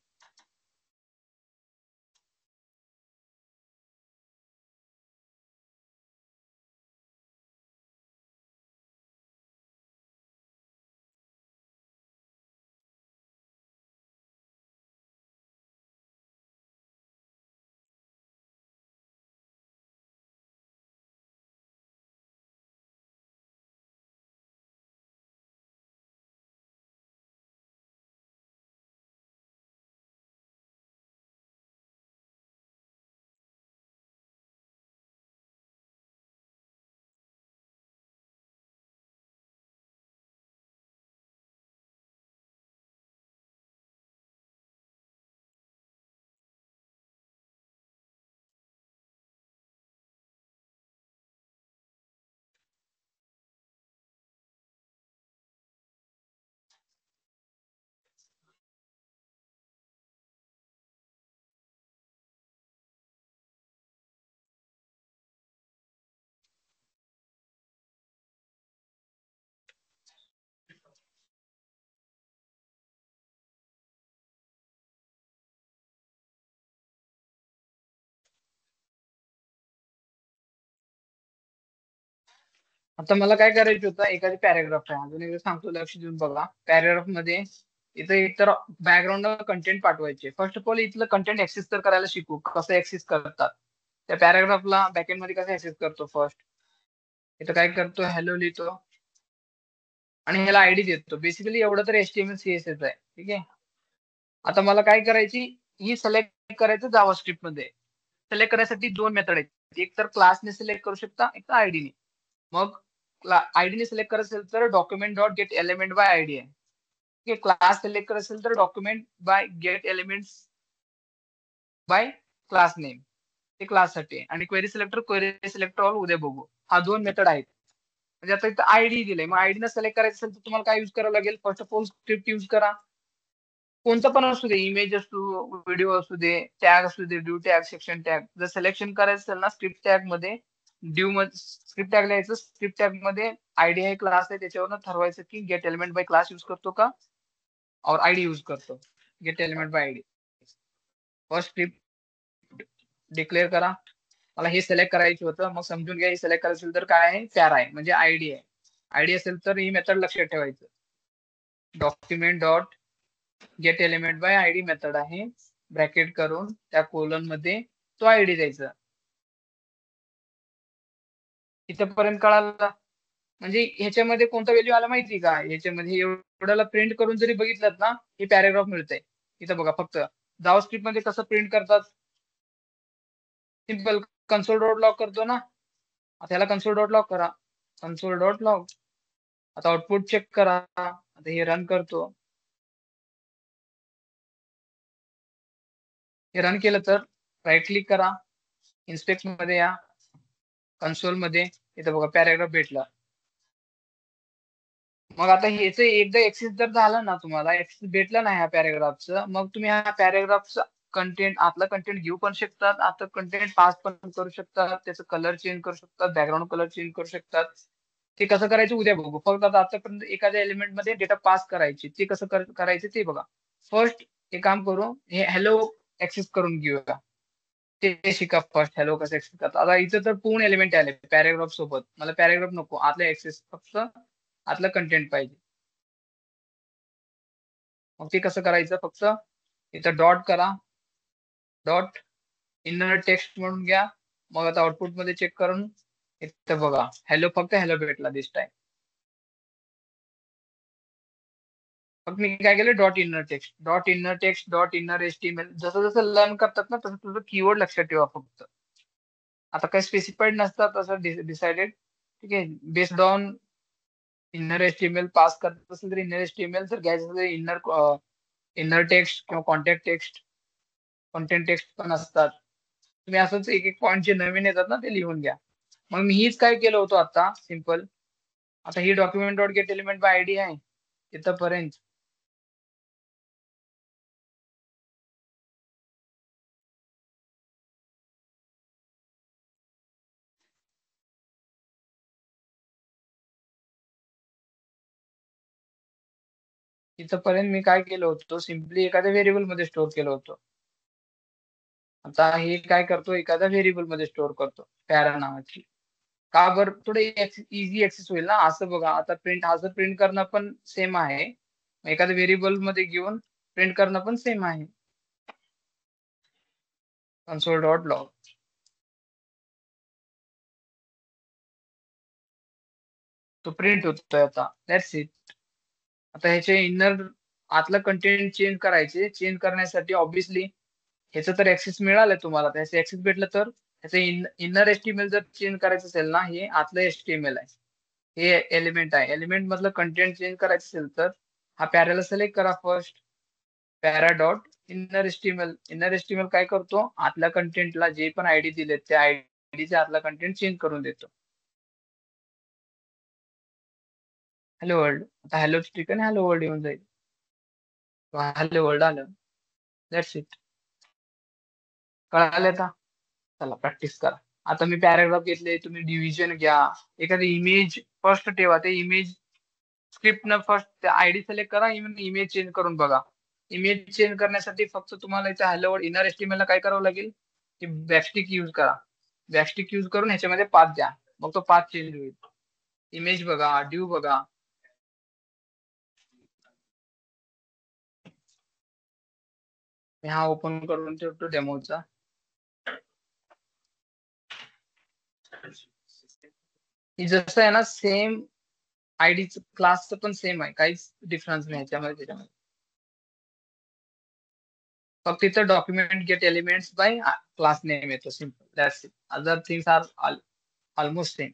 आता मला काय करायचं होतं, एखादी पॅराग्राफ आहे, अजून एकदा सांगतो, लक्ष देऊन बघा. पॅराग्राफ मध्ये इथं एकतर बॅकग्राऊंड कंटेंट पाठवायचे. फर्स्ट ऑफ ऑल इथलं कंटेंट ऍक्सेस तर करायला शिकू, कसं ऍक्सेस करतात त्या पॅराग्राफला. बॅकएंड मध्ये कसं ऍक्सेस करतो, फर्स्ट इथं काय करतो, हॅलो लिहितो आणि ह्याला आयडी देतो. बेसिकली एवढं तर HTML CSS आहे, ठीक आहे. आता मला काय करायची, ही सिलेक्ट करायचं जावास्क्रिप्ट मध्ये. सिलेक्ट करण्यासाठी दोन मेथड आहेत, एक तर क्लासने सिलेक्ट करू शकता, एक तर आयडीने. मग आयडीने सिलेक्ट करायचं असेल तर document dot get element by ID आहे. क्लास सिलेक्ट करायचं असेल तर document by get elements by class name, ते क्लाससाठी. आणि क्वेरी सिलेक्टर ऑल उद्या बघू. हा दोन मेथड आहेत. म्हणजे आता इथं आयडी दिले, मग आयडी सिलेक्ट करायचं असेल तर तुम्हाला काय यूज करावं लागेल, first of all script use करा. कोणतं पण असू दे, इमेज असू, व्हिडिओ असू दे, टॅग असू दे, ड्यू टॅग, सेक्शन टॅग. जर सिलेक्शन करायचं असेल ना, स्क्रिप्ट टॅग मध्ये ड्यू मध्ये स्क्रिप्ट टॅग लिहायचं. स्क्रिप्ट टॅग मध्ये आयडी आहे, क्लास आहे, त्याच्यावरनं ठरवायचं की gate element bye class use करतो का और आयडी यूज करतो. Gate element by ID. First script declare करा. मला हे सिलेक्ट करायचं होतं, मग समजून घ्या. हे सिलेक्ट करायचं असेल तर काय आहे, पॅरा आहे म्हणजे आयडी आहे. आयडी असेल तर ही मेथड लक्षात ठेवायचं. Document dot get element by ID method आहे, ब्रॅकेट करून त्या कोलन मध्ये तो आयडी द्यायचा. इथपर्यंत कळालं. म्हणजे ह्याच्यामध्ये कोणता व्हॅल्यू आला माहिती का, ह्याच्यामध्ये एवढ्याला प्रिंट करून जरी बघितलं ना, हे पॅराग्राफ मिळतंय. इथं बघा, फक्त जावास्क्रिप्ट मध्ये कसं प्रिंट करतात, सिंपल कन्सोल डॉट लॉग करतो ना. आता ह्याला कन्सोल डॉट लॉग करा, कन्सोल डॉट लॉग. आता आउटपुट चेक करा. आता हे रन करतो. हे रन केलं तर राईट क्लिक करा, इन्स्पेक्ट मध्ये या, कन्सोल मध्ये. इथं बघा पॅराग्राफ भेटला. मग आता ह्याच एकदा एक्सेस जर झालं ना, तुम्हाला एक्सेस भेटला ना ह्या पॅराग्राफचं, मग तुम्ही ह्या पॅराग्राफचं कंटेंट, आतला कंटेंट घेऊ पण शकतात, आता कंटेंट पास पण करू शकतात, त्याचं कलर चेंज करू शकतात, बॅकग्राऊंड कलर चेंज करू शकतात. ते कसं करायचं उद्या बघू. फक्त आता आतापर्यंत एखाद्या एलिमेंट मध्ये डेटा पास करायची, ते कसं करायचं ते बघा. फर्स्ट हे काम करू, हे हॅलो ऍक्सेस करून घेऊया. ते शिका फर्स्ट, हॅलो कसं ऍक्सेस करतात. आता इथं तर पूर्ण एलिमेंट आले पॅराग्राफ सोबत. मला पॅराग्राफ नको, आतला ऍक्सेस फक्त आतलं कंटेंट पाहिजे. मग ते कसं करायचं, फक्त इथं डॉट करा, डॉट इनर टेक्स्ट म्हणून घ्या. मग आता आउटपुट मध्ये चेक करून इथं बघा, हॅलो, फक्त हॅलो भेटला दिस टाइम. मग मी काय केलं, dot inner text, dot inner text, dot inner HTML. जसं जसं लर्न करतात ना, तसं तुझं कीवर्ड लक्षात ठेवा फक्त. आता काही स्पेसिफाईड नसतात तसं डिसाइडेड, ठीक आहे. Based on inner HTML pass करत असेल तर इनर HTML, जर घ्यायचं असेल तर इनर इनर टेक्स्ट किंवा कॉन्टॅक्ट टेक्स्ट, कंटेंट टेक्स्ट पण असतात. तुम्ही असंच एक एक पॉईंट जे नवीन येतात ना, ते लिहून घ्या. मग मी हीच काय केलं होतं आता, सिम्पल. आता ही document dot get element by ID आहे, इथपर्यंत. इथपर्यंत मी काय केलं होतं, सिम्पली एखाद्या व्हेरिएबल मध्ये स्टोअर केलं होतं. आता हे काय करतो, एखाद्या व्हेरिएबल मध्ये स्टोअर करतो पॅरा नावाची. का बरं, थोडं इझी ऍक्सेस होईल ना. असं बघा, आता प्रिंट असं प्रिंट करणं पण सेम आहे, एखाद्या व्हेरिएबल मध्ये घेऊन प्रिंट करणं पण सेम आहे. कन्सोल डॉट लॉग तो प्रिंट होतोय आता. That's it. आता ह्याचे इनर आतलं कंटेंट चेंज करायचे. चेंज करण्यासाठी ऑब्विसली ह्याचं तर ऍक्सेस मिळालंय तुम्हाला, त्याचं ऍक्सेस भेटलं तर ह्याचं इनर एचटीएमएल जर चेंज करायचं असेल ना, हे आतलं एचटीएमएल आहे, हे एलिमेंट आहे. एलिमेंट मधलं कंटेंट चेंज करायचं असेल तर हा पॅराला सिलेक्ट करा first. Para dot inner HTML. Inner HTML काय करतो, आतल्या कंटेंटला जे पण आयडी दिलेत त्या आयडीच्या आतला कंटेंट चेंज करून देतो. Hello world. आता हॅलो ठिकाणी हॅलो वर्ल्ड येऊन जाईल. हॅलो वर्ल्ड आलं. That's it. कळालं आता. चला प्रॅक्टिस करा. आता मी पॅराग्राफ घेतले, तुम्ही डिव्हिजन घ्या. एखादी इमेज फर्स्ट ठेवा, ते इमेज स्क्रिप्ट न फर्स्ट आयडी सिलेक्ट करा, इमेज चेंज करून बघा. इमेज चेंज करण्यासाठी फक्त तुम्हाला इथे हॅलो वर्ल्ड इनर एचटीएमएल ला काय करावं लागेल, की बॅकस्टिक यूज करा. बॅकस्टिक यूज करून ह्याच्यामध्ये पाथ द्या, मग तो पाथ चेंज होईल. इमेज बघा, ड्यू बघा. मी हा ओपन करून ठेवतो डेमोचा. ही जसं आहे ना, सेम आयडीचं क्लासचं पण सेम आहे, काहीच डिफरन्स नाही त्याच्यामध्ये. फक्त इथं document get elements by class name येतो, simple. That's it. Other things are almost same.